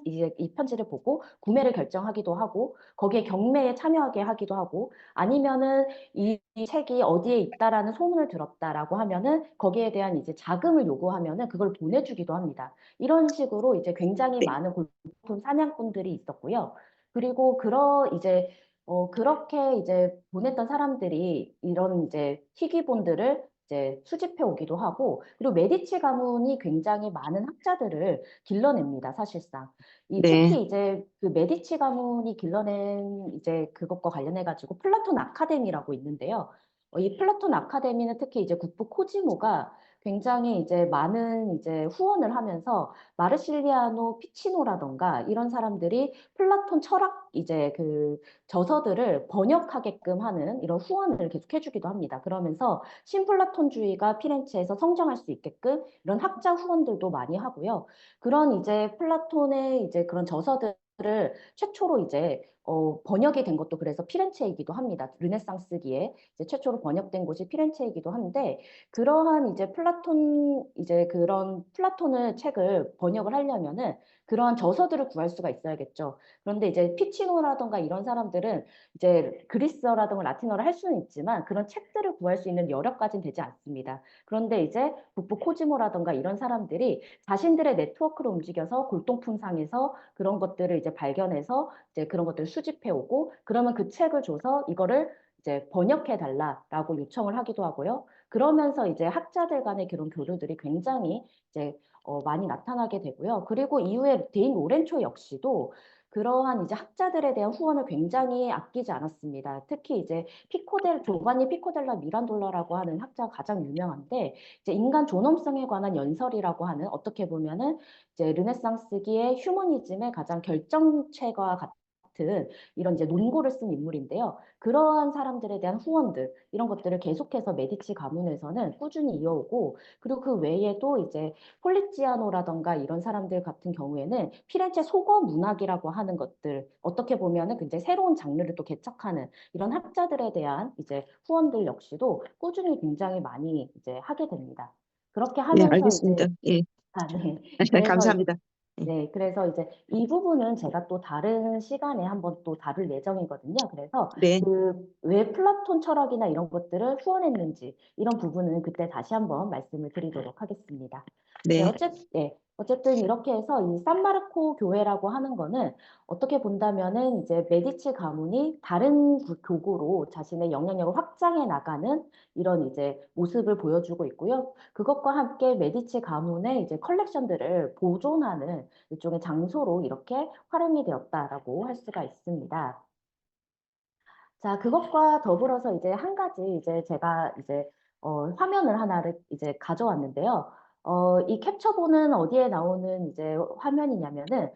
이제 이 편지를 보고 구매를 결정하기도 하고 거기에 경매에 참여하게 하기도 하고 아니면은 이 책이 어디에 있다라는 소문을 들었다라고 하면은 거기에 대한 이제 자금을 요구하면은 그걸 보내주기도 합니다. 이런 식으로 이제 굉장히 네, 많은 골동 사냥꾼들이 있었고요. 그리고 그렇게 이제 보냈던 사람들이 이런 이제 희귀본들을 이제 수집해 오기도 하고, 그리고 메디치 가문이 굉장히 많은 학자들을 길러냅니다, 사실상. 이 네, 특히 이제 그 메디치 가문이 길러낸 이제 그것과 관련해 가지고 플라톤 아카데미라고 있는데요. 이 플라톤 아카데미는 특히 이제 국부 코지모가 굉장히 이제 많은 이제 후원을 하면서 마르실리아노 피치노라던가 이런 사람들이 플라톤 철학 이제 그 저서들을 번역하게끔 하는 이런 후원을 계속 해주기도 합니다. 그러면서 신플라톤주의가 피렌체에서 성장할 수 있게끔 이런 학자 후원들도 많이 하고요. 그런 이제 플라톤의 이제 그런 저서들을 최초로 이제 번역이 된 것도 그래서 피렌체이기도 합니다. 르네상스기에 이제 최초로 번역된 곳이 피렌체이기도 한데 그러한 이제 이제 그런 플라톤의 책을 번역을 하려면은 그러한 저서들을 구할 수가 있어야겠죠. 그런데 이제 피치노라던가 이런 사람들은 이제 그리스어라든가 라틴어를 할 수는 있지만 그런 책들을 구할 수 있는 여력까지는 되지 않습니다. 그런데 이제 북부 코지모라던가 이런 사람들이 자신들의 네트워크를 움직여서 골동품상에서 그런 것들을 이제 발견해서 이제 그런 것들을 수집해 오고 그러면 그 책을 줘서 이거를 이제 번역해 달라라고 요청을 하기도 하고요. 그러면서 이제 학자들 간의 그런 교류들이 굉장히 이제 많이 나타나게 되고요. 그리고 이후에 데인 로렌초 역시도 그러한 이제 학자들에 대한 후원을 굉장히 아끼지 않았습니다. 특히 이제 조바니 피코델라 미란돌라라고 하는 학자가 가장 유명한데 이제 인간 존엄성에 관한 연설이라고 하는 어떻게 보면은 이제 르네상스기의 휴머니즘의 가장 결정체와 같은 이런 이제 논고를 쓴 인물인데요. 그러한 사람들에 대한 후원들 이런 것들을 계속해서 메디치 가문에서는 꾸준히 이어오고 그리고 그 외에도 이제 폴리지아노라던가 이런 사람들 같은 경우에는 피렌체 속어 문학이라고 하는 것들 어떻게 보면은 굉장히 새로운 장르를 또 개척하는 이런 학자들에 대한 이제 후원들 역시도 꾸준히 굉장히 많이 이제 하게 됩니다. 그렇게 네, 하면서 알겠습니다. 이제 예, 네. 그래서 감사합니다. 예, 네, 그래서 이제 이 부분은 제가 또 다른 시간에 한번 또 다룰 예정이거든요. 그래서 네, 그 왜 플라톤 철학이나 이런 것들을 후원했는지 이런 부분은 그때 다시 한번 말씀을 드리도록 하겠습니다. 네, 어쨌든 이렇게 해서 이 산마르코 교회라고 하는 거는 어떻게 본다면은 이제 메디치 가문이 다른 교구로 자신의 영향력을 확장해 나가는 이런 이제 모습을 보여주고 있고요. 그것과 함께 메디치 가문의 이제 컬렉션들을 보존하는 일종의 장소로 이렇게 활용이 되었다라고 할 수가 있습니다. 자, 그것과 더불어서 이제 한 가지 이제 제가 이제 화면을 하나를 이제 가져왔는데요. 이 캡처본은 어디에 나오는 이제 화면이냐면은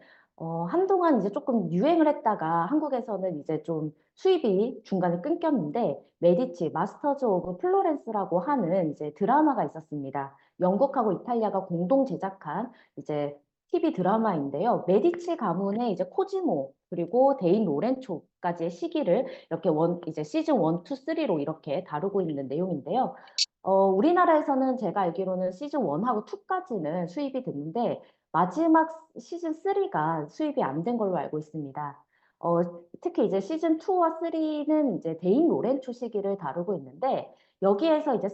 한동안 이제 조금 유행을 했다가 한국에서는 이제 좀 수입이 중간에 끊겼는데 메디치 마스터즈 오브 플로렌스라고 하는 이제 드라마가 있었습니다. 영국하고 이탈리아가 공동 제작한 이제 TV 드라마인데요. 메디치 가문의 이제 코지모 그리고 데인 로렌초까지의 시기를 이렇게 이제 시즌 1, 2, 3로 이렇게 다루고 있는 내용인데요. 우리나라에서는 제가 알기로는 시즌 1하고 2까지는 수입이 됐는데 마지막 시즌 3가 수입이 안 된 걸로 알고 있습니다. 어, 특히 이제 시즌 2와 3는 이제 데인 로렌초 시기를 다루고 있는데 여기에서 이제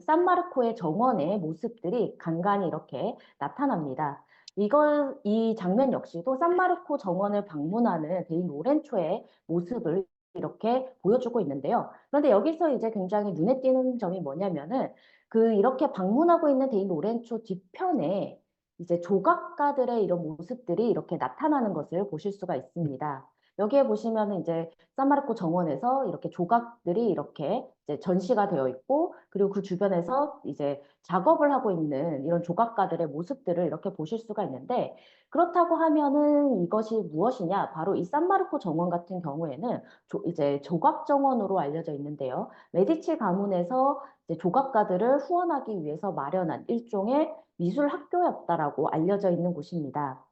산마르코의 정원의 모습들이 간간히 이렇게 나타납니다. 이 장면 역시도 산마르코 정원을 방문하는 데인 로렌초의 모습을 이렇게 보여주고 있는데요. 그런데 여기서 이제 굉장히 눈에 띄는 점이 뭐냐면은 이렇게 방문하고 있는 데인 로렌초 뒤편에 이제 조각가들의 이런 모습들이 이렇게 나타나는 것을 보실 수가 있습니다. 여기에 보시면은 이제 산마르코 정원에서 이렇게 조각들이 이렇게 이제 전시가 되어 있고, 그리고 그 주변에서 이제 작업을 하고 있는 이런 조각가들의 모습들을 이렇게 보실 수가 있는데, 그렇다고 하면은 이것이 무엇이냐? 바로 이 산마르코 정원 같은 경우에는 이제 조각 정원으로 알려져 있는데요. 메디치 가문에서 이제 조각가들을 후원하기 위해서 마련한 일종의 미술 학교였다라고 알려져 있는 곳입니다.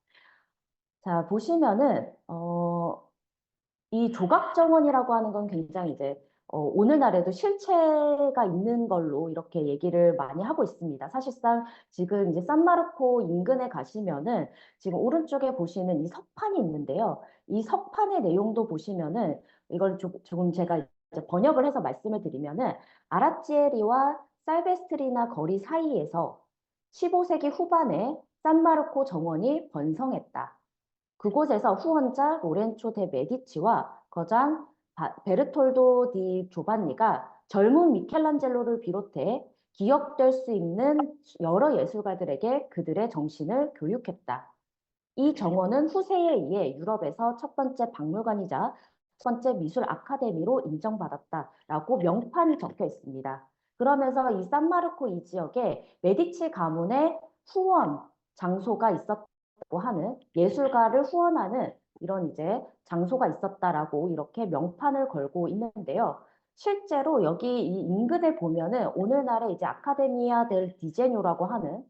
자, 보시면은, 이 조각정원이라고 하는 건 굉장히 이제 오늘날에도 실체가 있는 걸로 이렇게 얘기를 많이 하고 있습니다. 사실상 지금 이제 산마르코 인근에 가시면은 지금 오른쪽에 보시는 이 석판이 있는데요. 이 석판의 내용도 보시면은 이걸 조금 제가 이제 번역을 해서 말씀을 드리면은 아라치에리와 살베스트리나 거리 사이에서 15세기 후반에 산마르코 정원이 번성했다. 그곳에서 후원자 로렌초 데 메디치와 거장 베르톨도 디 조반니가 젊은 미켈란젤로를 비롯해 기억될 수 있는 여러 예술가들에게 그들의 정신을 교육했다. 이 정원은 후세에 의해 유럽에서 첫 번째 박물관이자 첫 번째 미술 아카데미로 인정받았다라고 명판이 적혀 있습니다. 그러면서 이 산마르코 이 지역에 메디치 가문의 후원 장소가 있었다고 하는 예술가를 후원하는 이런 이제 장소가 있었다라고 이렇게 명판을 걸고 있는데요. 실제로 여기 이 인근에 보면은 오늘날의 이제 아카데미아 델 디제뇨라고 하는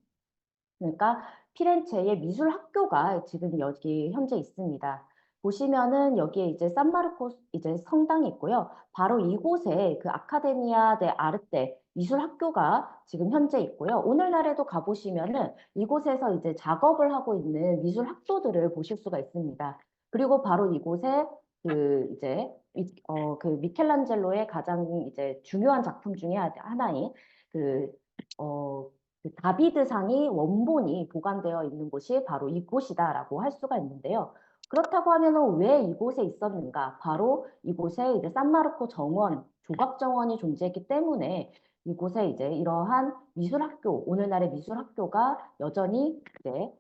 그러니까 피렌체의 미술 학교가 지금 여기 현재 있습니다. 보시면은 여기에 이제 산마르코 이제 성당이 있고요. 바로 이곳에 그 아카데미아 데 아르테 미술 학교가 지금 현재 있고요. 오늘날에도 가보시면은 이곳에서 이제 작업을 하고 있는 미술 학도들을 보실 수가 있습니다. 그리고 바로 이곳에 그 미켈란젤로의 가장 이제 중요한 작품 중에 하나인 그 어, 그 다비드상이 원본이 보관되어 있는 곳이 바로 이곳이다라고 할 수가 있는데요. 그렇다고 하면은 왜 이곳에 있었는가? 바로 이곳에 이제 산마르코 정원, 조각 정원이 존재했기 때문에 이곳에 이제 이러한 미술학교, 오늘날의 미술학교가 여전히 이제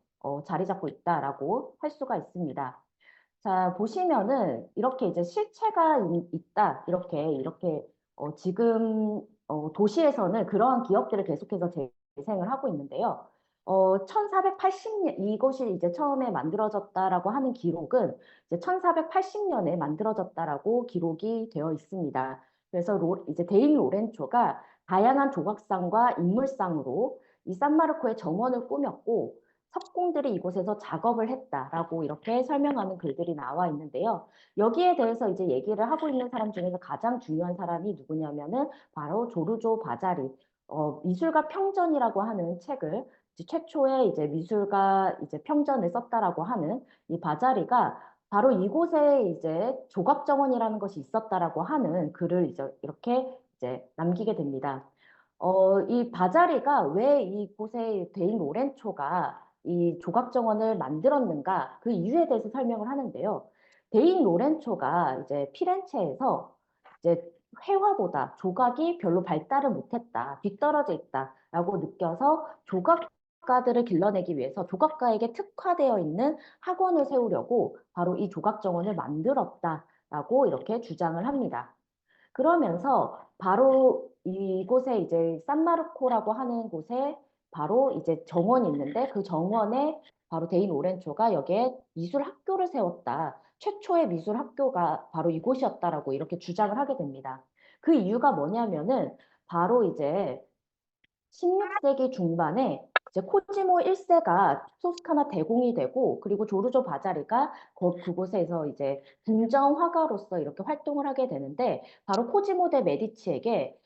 자리 잡고 있다라고 할 수가 있습니다. 자, 보시면은 이렇게 이제 실체가 있다. 이렇게 지금 도시에서는 그러한 기업들을 계속해서 재생을 하고 있는데요. 1480년 이것이 이제 처음에 만들어졌다라고 하는 기록은 이제 1480년에 만들어졌다라고 기록이 되어 있습니다. 그래서 이제 데인 로렌초가 다양한 조각상과 인물상으로 이 산마르코의 정원을 꾸몄고 석공들이 이곳에서 작업을 했다라고 이렇게 설명하는 글들이 나와 있는데요. 여기에 대해서 이제 얘기를 하고 있는 사람 중에서 가장 중요한 사람이 누구냐면은 바로 조르조 바자리, 미술가 평전이라고 하는 책을 이제 최초의 이제 미술가 이제 평전을 썼다라고 하는 이 바자리가 바로 이곳에 이제 조각정원이라는 것이 있었다라고 하는 글을 이제 이렇게 이제 남기게 됩니다. 이 바자리가 왜 이곳에 데인 로렌초가 이 조각정원을 만들었는가 그 이유에 대해서 설명을 하는데요. 데인 로렌초가 이제 피렌체에서 이제 회화보다 조각이 별로 발달을 못했다, 뒤떨어져 있다라고 느껴서 조각가들을 길러내기 위해서 조각가에게 특화되어 있는 학원을 세우려고 바로 이 조각정원을 만들었다라고 이렇게 주장을 합니다. 그러면서 바로 이곳에 이제 산마르코라고 하는 곳에 바로 이제 정원이 있는데 그 정원에 바로 데인 오렌초가 여기에 미술 학교를 세웠다. 최초의 미술 학교가 바로 이곳이었다라고 이렇게 주장을 하게 됩니다. 그 이유가 뭐냐면은 바로 이제 16세기 중반에 이제 코지모 1세가 토스카나 대공이 되고 그리고 조르조 바자리가 그곳에서 이제 궁정 화가로서 이렇게 활동을 하게 되는데 바로 코지모 대 메디치에게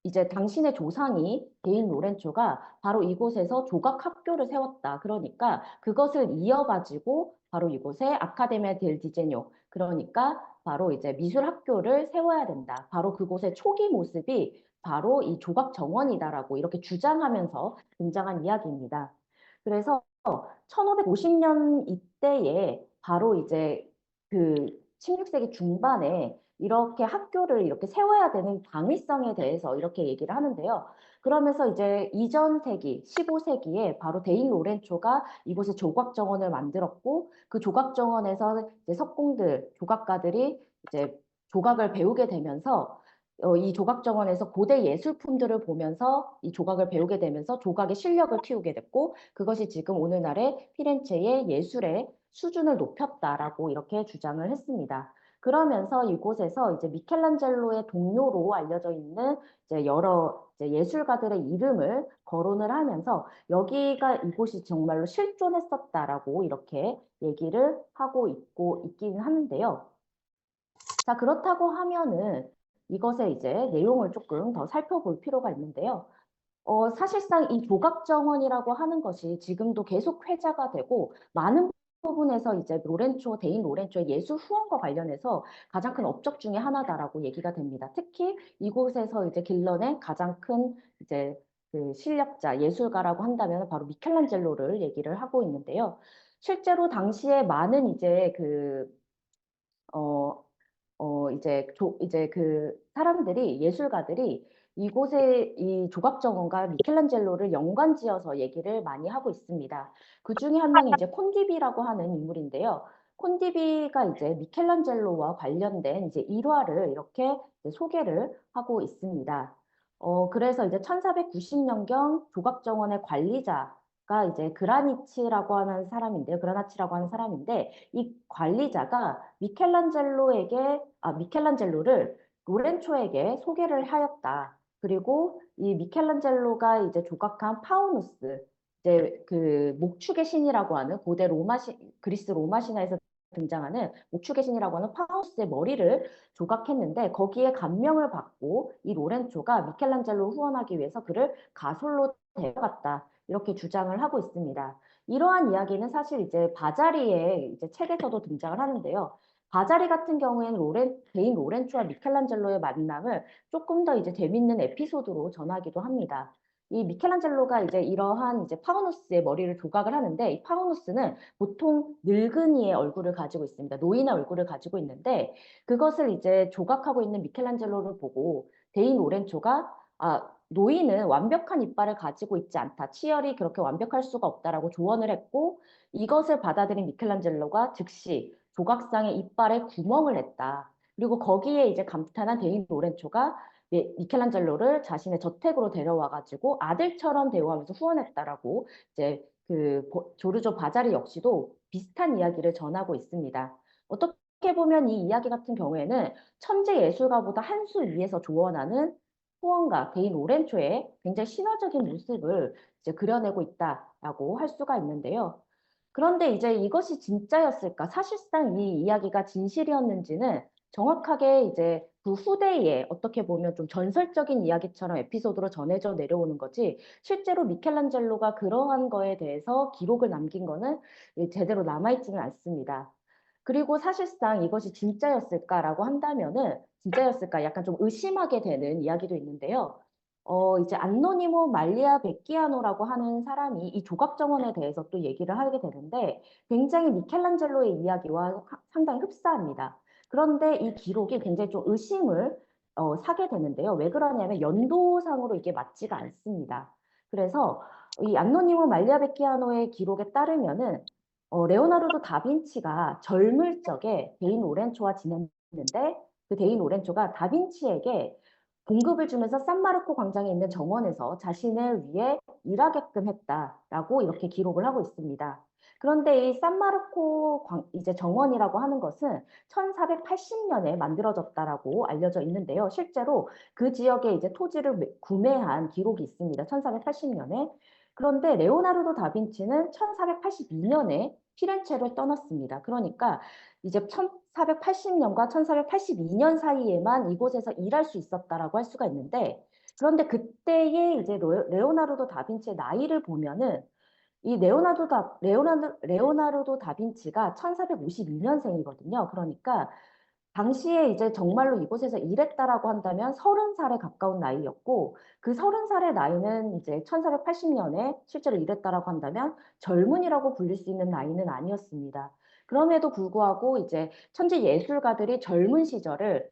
이제 당신의 조상이 데인 로렌초가 바로 이곳에서 조각 학교를 세웠다. 그러니까 그것을 이어가지고 바로 이곳에 아카데미아 델 디제뇨 그러니까 바로 이제 미술 학교를 세워야 된다. 바로 그곳의 초기 모습이 바로 이 조각 정원이다라고 이렇게 주장하면서 등장한 이야기입니다. 그래서 1550년 이때에 바로 이제 그 16세기 중반에 이렇게 학교를 이렇게 세워야 되는 당위성에 대해서 이렇게 얘기를 하는데요. 그러면서 이제 이전 세기, 15세기에 바로 데인 로렌초가 이곳에 조각 정원을 만들었고 그 조각 정원에서 이제 석공들, 조각가들이 이제 조각을 배우게 되면서 이 조각 정원에서 고대 예술품들을 보면서 이 조각을 배우게 되면서 조각의 실력을 키우게 됐고 그것이 지금 오늘날의 피렌체의 예술의 수준을 높였다라고 이렇게 주장을 했습니다. 그러면서 이곳에서 이제 미켈란젤로의 동료로 알려져 있는 이제 여러 이제 예술가들의 이름을 거론을 하면서 여기가 이곳이 정말로 실존했었다라고 이렇게 얘기를 하고 있긴 하는데요. 자, 그렇다고 하면은 이것의 이제 내용을 조금 더 살펴볼 필요가 있는데요. 사실상 이 조각 정원이라고 하는 것이 지금도 계속 회자가 되고 많은 부분에서 이제 데인 로렌초의 예술 후원과 관련해서 가장 큰 업적 중에 하나다라고 얘기가 됩니다. 특히 이곳에서 이제 길러낸 가장 큰 이제 그 실력자, 예술가라고 한다면 바로 미켈란젤로를 얘기를 하고 있는데요. 실제로 당시에 많은 이제 어, 이제 그 사람들이, 예술가들이 이곳에 이 조각 정원과 미켈란젤로를 연관지어서 얘기를 많이 하고 있습니다. 그 중에 한 명이 이제 콘디비라고 하는 인물인데요. 콘디비가 이제 미켈란젤로와 관련된 이제 일화를 이렇게 이제 소개를 하고 있습니다. 그래서 이제 1490년경 조각 정원의 관리자가 이제 그라니치라고 하는 사람인데요. 그라나치라고 하는 사람인데 이 관리자가 미켈란젤로를 로렌초에게 소개를 하였다. 그리고 이 미켈란젤로가 이제 조각한 파우누스, 이제 그 목축의 신이라고 하는 고대 그리스 로마 신화에서 등장하는 목축의 신이라고 하는 파우누스의 머리를 조각했는데 거기에 감명을 받고 이 로렌초가 미켈란젤로 후원하기 위해서 그를 가솔로 데려갔다. 이렇게 주장을 하고 있습니다. 이러한 이야기는 사실 이제 바자리의 이제 책에서도 등장을 하는데요. 바자리 같은 경우에는 개인 로렌초와 미켈란젤로의 만남을 조금 더 이제 재밌는 에피소드로 전하기도 합니다. 이 미켈란젤로가 이제 이러한 이제 파우누스의 머리를 조각을 하는데 이 파우누스는 보통 늙은이의 얼굴을 가지고 있습니다. 노인의 얼굴을 가지고 있는데 그것을 이제 조각하고 있는 미켈란젤로를 보고 데인 로렌초가 노인은 완벽한 이빨을 가지고 있지 않다. 치열이 그렇게 완벽할 수가 없다라고 조언을 했고 이것을 받아들인 미켈란젤로가 즉시 조각상의 이빨에 구멍을 냈다. 그리고 거기에 이제 감탄한 데인 로렌초가 미켈란젤로를 자신의 저택으로 데려와 가지고 아들처럼 대우하면서 후원했다라고 이제 조르조 바자리 역시도 비슷한 이야기를 전하고 있습니다. 어떻게 보면 이 이야기 같은 경우에는 천재 예술가보다 한 수 위에서 조언하는 후원가 데인 로렌초의 굉장히 신화적인 모습을 이제 그려내고 있다라고 할 수가 있는데요. 그런데 이제 이것이 진짜였을까? 사실상 이 이야기가 진실이었는지는 정확하게 이제 그 후대에 어떻게 보면 좀 전설적인 이야기처럼 에피소드로 전해져 내려오는 거지 실제로 미켈란젤로가 그러한 거에 대해서 기록을 남긴 거는 제대로 남아있지는 않습니다. 그리고 사실상 이것이 진짜였을까라고 한다면은 진짜였을까 약간 좀 의심하게 되는 이야기도 있는데요. 이제 안노니모 말리아 베키아노라고 하는 사람이 이 조각 정원에 대해서 또 얘기를 하게 되는데 굉장히 미켈란젤로의 이야기와 상당히 흡사합니다. 그런데 이 기록이 굉장히 좀 의심을 사게 되는데요. 왜 그러냐면 연도상으로 이게 맞지가 않습니다. 그래서 이 안노니모 말리아 베키아노의 기록에 따르면은 레오나르도 다빈치가 젊을 적에 데인 오렌초와 지냈는데 그 데인 오렌초가 다빈치에게 봉급을 주면서 산마르코 광장에 있는 정원에서 자신을 위해 일하게끔 했다라고 이렇게 기록을 하고 있습니다. 그런데 이 산마르코 이제 정원이라고 하는 것은 1480년에 만들어졌다라고 알려져 있는데요. 실제로 그 지역에 이제 토지를 구매한 기록이 있습니다. 1480년에. 그런데 레오나르도 다빈치는 1482년에 피렌체를 떠났습니다. 그러니까 이제 1480년과 1482년 사이에만 이곳에서 일할 수 있었다라고 할 수가 있는데, 그런데 그때의 이제 레오나르도 다빈치의 나이를 보면은 이 레오나르도 다빈치가 1452년생이거든요. 그러니까 당시에 이제 정말로 이곳에서 일했다라고 한다면 30살에 가까운 나이였고, 그 30살의 나이는 이제 1480년에 실제로 일했다라고 한다면 젊은이라고 불릴 수 있는 나이는 아니었습니다. 그럼에도 불구하고 이제 천재 예술가들이 젊은 시절을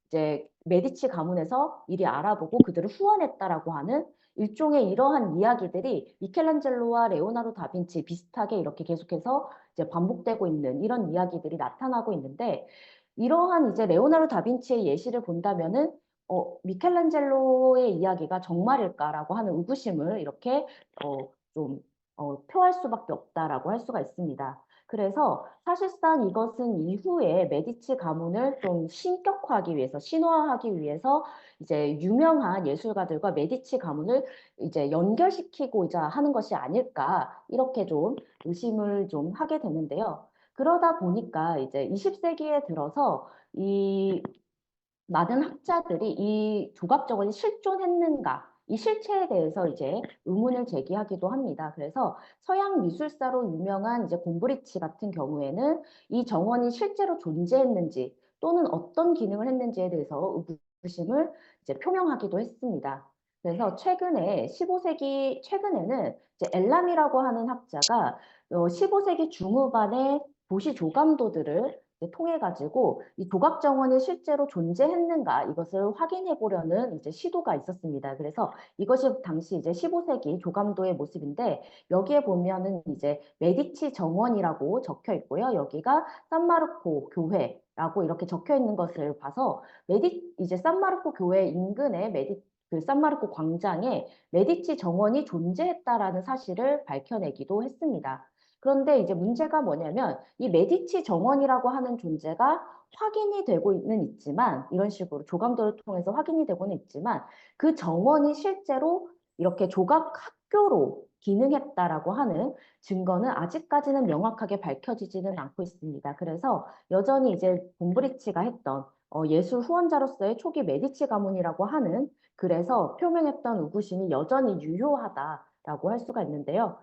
이제 메디치 가문에서 이리 알아보고 그들을 후원했다라고 하는 일종의 이러한 이야기들이 미켈란젤로와 레오나르도 다빈치 비슷하게 이렇게 계속해서 이제 반복되고 있는 이런 이야기들이 나타나고 있는데, 이러한 이제 레오나르도 다빈치의 예시를 본다면은 미켈란젤로의 이야기가 정말일까라고 하는 의구심을 이렇게 좀 표할 수밖에 없다라고 할 수가 있습니다. 그래서 사실상 이것은 이후에 메디치 가문을 좀 신격화하기 위해서, 신화하기 위해서 이제 유명한 예술가들과 메디치 가문을 이제 연결시키고자 하는 것이 아닐까, 이렇게 좀 의심을 좀 하게 되는데요. 그러다 보니까 이제 20세기에 들어서 이 많은 학자들이 이 조각정원이 실존했는가, 이 실체에 대해서 이제 의문을 제기하기도 합니다. 그래서 서양 미술사로 유명한 이제 곰브리치 같은 경우에는 이 정원이 실제로 존재했는지 또는 어떤 기능을 했는지에 대해서 의구심을 이제 표명하기도 했습니다. 그래서 최근에 15세기 최근에는 이제 엘람이라고 하는 학자가 15세기 중후반에 도시 조감도들을 통해 가지고 이 조각 정원이 실제로 존재했는가 이것을 확인해 보려는 이제 시도가 있었습니다. 그래서 이것이 당시 이제 15세기 조감도의 모습인데, 여기에 보면은 이제 메디치 정원이라고 적혀 있고요. 여기가 산마르코 교회라고 이렇게 적혀 있는 것을 봐서 이제 산마르코 교회 인근의 그 산마르코 광장에 메디치 정원이 존재했다라는 사실을 밝혀내기도 했습니다. 그런데 이제 문제가 뭐냐면 이 메디치 정원이라고 하는 존재가 확인이 되고는 있지만, 이런 식으로 조감도를 통해서 확인이 되고는 있지만, 그 정원이 실제로 이렇게 조각 학교로 기능했다라고 하는 증거는 아직까지는 명확하게 밝혀지지는 않고 있습니다. 그래서 여전히 이제 곰브리치가 했던 예술 후원자로서의 초기 메디치 가문이라고 하는, 그래서 표명했던 의구심이 여전히 유효하다라고 할 수가 있는데요.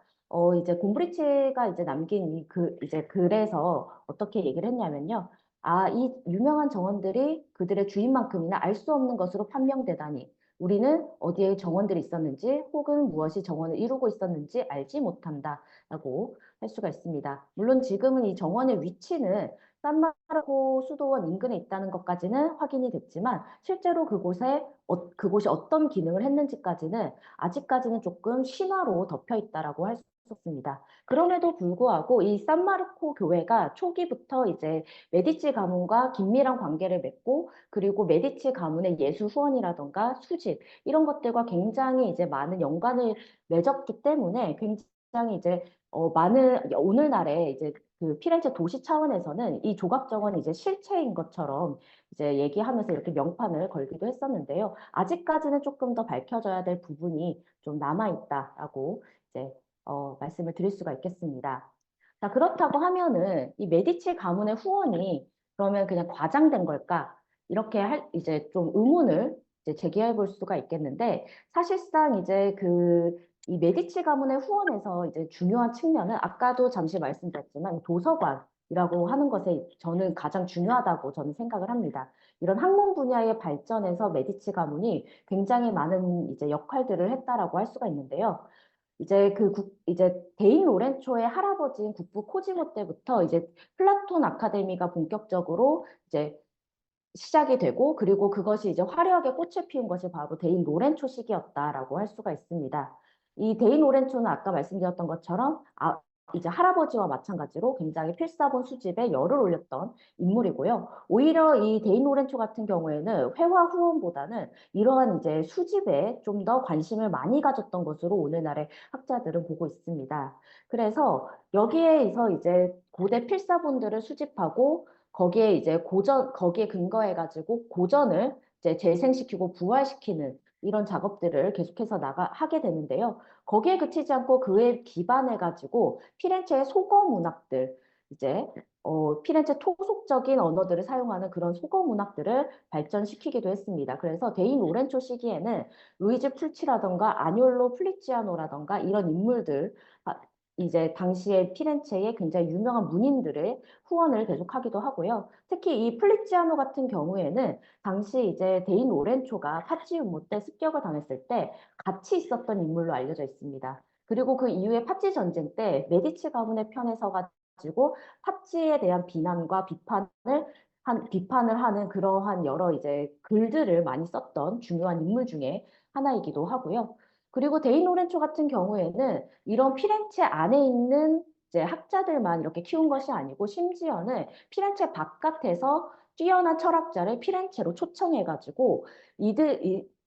이제 곰브리치가 이제 남긴 이제 글에서 어떻게 얘기를 했냐면요. 아, 이 유명한 정원들이 그들의 주인만큼이나 알 수 없는 것으로 판명되다니. 우리는 어디에 정원들이 있었는지 혹은 무엇이 정원을 이루고 있었는지 알지 못한다라고 할 수가 있습니다. 물론 지금은 이 정원의 위치는 산마르코 수도원 인근에 있다는 것까지는 확인이 됐지만, 실제로 그곳이 어떤 기능을 했는지까지는 아직까지는 조금 신화로 덮여 있다라고 할 수 있습니다. 그럼에도 불구하고 이 산마르코 교회가 초기부터 이제 메디치 가문과 긴밀한 관계를 맺고, 그리고 메디치 가문의 예술 후원이라던가 수집 이런 것들과 굉장히 이제 많은 연관을 맺었기 때문에 굉장히 이제 많은 오늘날에 이제 그 피렌체 도시 차원에서는 이 조각 정원이 이제 실체인 것처럼 이제 얘기하면서 이렇게 명판을 걸기도 했었는데요. 아직까지는 조금 더 밝혀져야 될 부분이 좀 남아 있다라고 이제 말씀을 드릴 수가 있겠습니다. 자, 그렇다고 하면은 이 메디치 가문의 후원이 그러면 그냥 과장된 걸까? 이렇게 이제 좀 의문을 이제 제기해 볼 수가 있겠는데, 사실상 이제 이 메디치 가문의 후원에서 이제 중요한 측면은 아까도 잠시 말씀드렸지만 도서관이라고 하는 것에 저는 가장 중요하다고 저는 생각을 합니다. 이런 학문 분야의 발전에서 메디치 가문이 굉장히 많은 이제 역할들을 했다라고 할 수가 있는데요. 이제 이제 데인 로렌초의 할아버지인 국부 코지모 때부터 이제 플라톤 아카데미가 본격적으로 이제 시작이 되고, 그리고 그것이 이제 화려하게 꽃을 피운 것이 바로 데인 로렌초 시기였다라고 할 수가 있습니다. 이 데인 로렌초는 아까 말씀드렸던 것처럼 이제 할아버지와 마찬가지로 굉장히 필사본 수집에 열을 올렸던 인물이고요. 오히려 이 데인 로렌초 같은 경우에는 회화 후원보다는 이러한 이제 수집에 좀 더 관심을 많이 가졌던 것으로 오늘날의 학자들은 보고 있습니다. 그래서 여기에서 이제 고대 필사본들을 수집하고 거기에 이제 거기에 근거해 가지고 고전을 이제 재생시키고 부활시키는 이런 작업들을 계속해서 하게 되는데요. 거기에 그치지 않고 그에 기반해 가지고 피렌체의 속어 문학들, 이제 피렌체 토속적인 언어들을 사용하는 그런 속어 문학들을 발전시키기도 했습니다. 그래서 데인 로렌초 시기에는 루이즈 풀치라던가 아뇰로 플리치아노라던가 이런 인물들, 이제 당시에 피렌체의 굉장히 유명한 문인들의 후원을 계속하기도 하고요. 특히 이 플리치아노 같은 경우에는 당시 이제 데인 로렌초가 파치 음모 때 습격을 당했을 때 같이 있었던 인물로 알려져 있습니다. 그리고 그 이후에 파치 전쟁 때 메디치 가문의 편에 서가지고 파치에 대한 비난과 비판을 하는 그러한 여러 이제 글들을 많이 썼던 중요한 인물 중에 하나이기도 하고요. 그리고 데인 로렌초 같은 경우에는 이런 피렌체 안에 있는 이제 학자들만 이렇게 키운 것이 아니고 심지어는 피렌체 바깥에서 뛰어난 철학자를 피렌체로 초청해가지고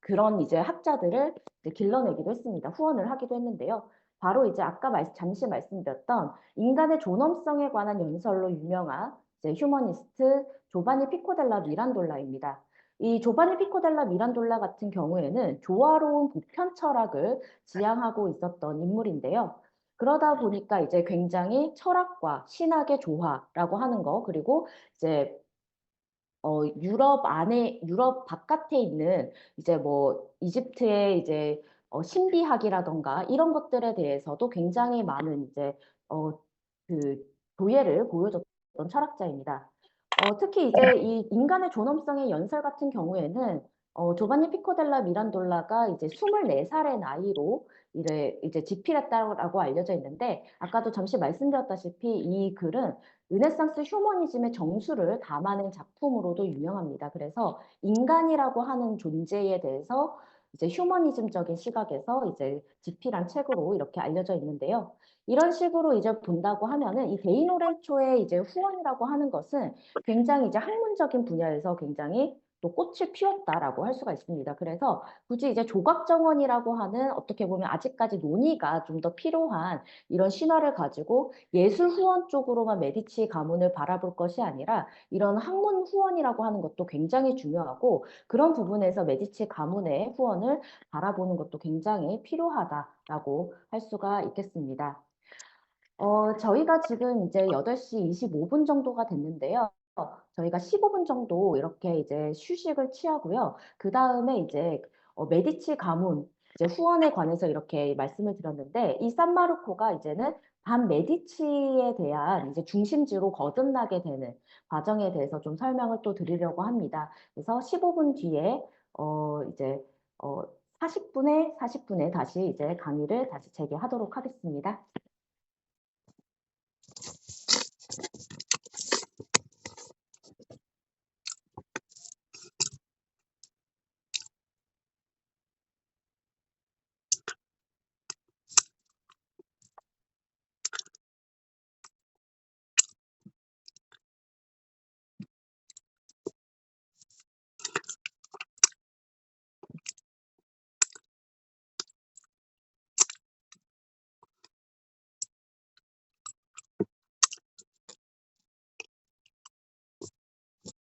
그런 이제 학자들을 이제 길러내기도 했습니다. 후원을 하기도 했는데요. 바로 이제 아까 잠시 말씀드렸던 인간의 존엄성에 관한 연설로 유명한 이제 휴머니스트 조바니 피코델라 미란돌라입니다. 이 조바니 피코델라 미란돌라 같은 경우에는 조화로운 보편 철학을 지향하고 있었던 인물인데요. 그러다 보니까 이제 굉장히 철학과 신학의 조화라고 하는 거, 그리고 이제 유럽 바깥에 있는 이제 뭐 이집트의 이제 신비학이라던가 이런 것들에 대해서도 굉장히 많은 이제 그 도예를 보여줬던 철학자입니다. 특히 이제 이 인간의 존엄성의 연설 같은 경우에는 조반니 피코델라 미란돌라가 이제 24살의 나이로 이제 집필했다고 알려져 있는데 아까도 잠시 말씀드렸다시피 이 글은 르네상스 휴머니즘의 정수를 담아낸 작품으로도 유명합니다. 그래서 인간이라고 하는 존재에 대해서 이제 휴머니즘적인 시각에서 이제 집필한 책으로 이렇게 알려져 있는데요. 이런 식으로 이제 본다고 하면은 이 데이 노렌초의 이제 후원이라고 하는 것은 굉장히 이제 학문적인 분야에서 굉장히 또 꽃을 피웠다라고 할 수가 있습니다. 그래서 굳이 이제 조각정원이라고 하는 어떻게 보면 아직까지 논의가 좀 더 필요한 이런 신화를 가지고 예술 후원 쪽으로만 메디치 가문을 바라볼 것이 아니라 이런 학문 후원이라고 하는 것도 굉장히 중요하고 그런 부분에서 메디치 가문의 후원을 바라보는 것도 굉장히 필요하다라고 할 수가 있겠습니다. 저희가 지금 이제 8시 25분 정도가 됐는데요. 저희가 15분 정도 이렇게 이제 휴식을 취하고요. 그 다음에 이제 메디치 가문 이제 후원에 관해서 이렇게 말씀을 드렸는데 이 산마르코가 이제는 반 메디치에 대한 이제 중심지로 거듭나게 되는 과정에 대해서 좀 설명을 또 드리려고 합니다. 그래서 15분 뒤에 이제 40분에 다시 이제 강의를 다시 재개하도록 하겠습니다.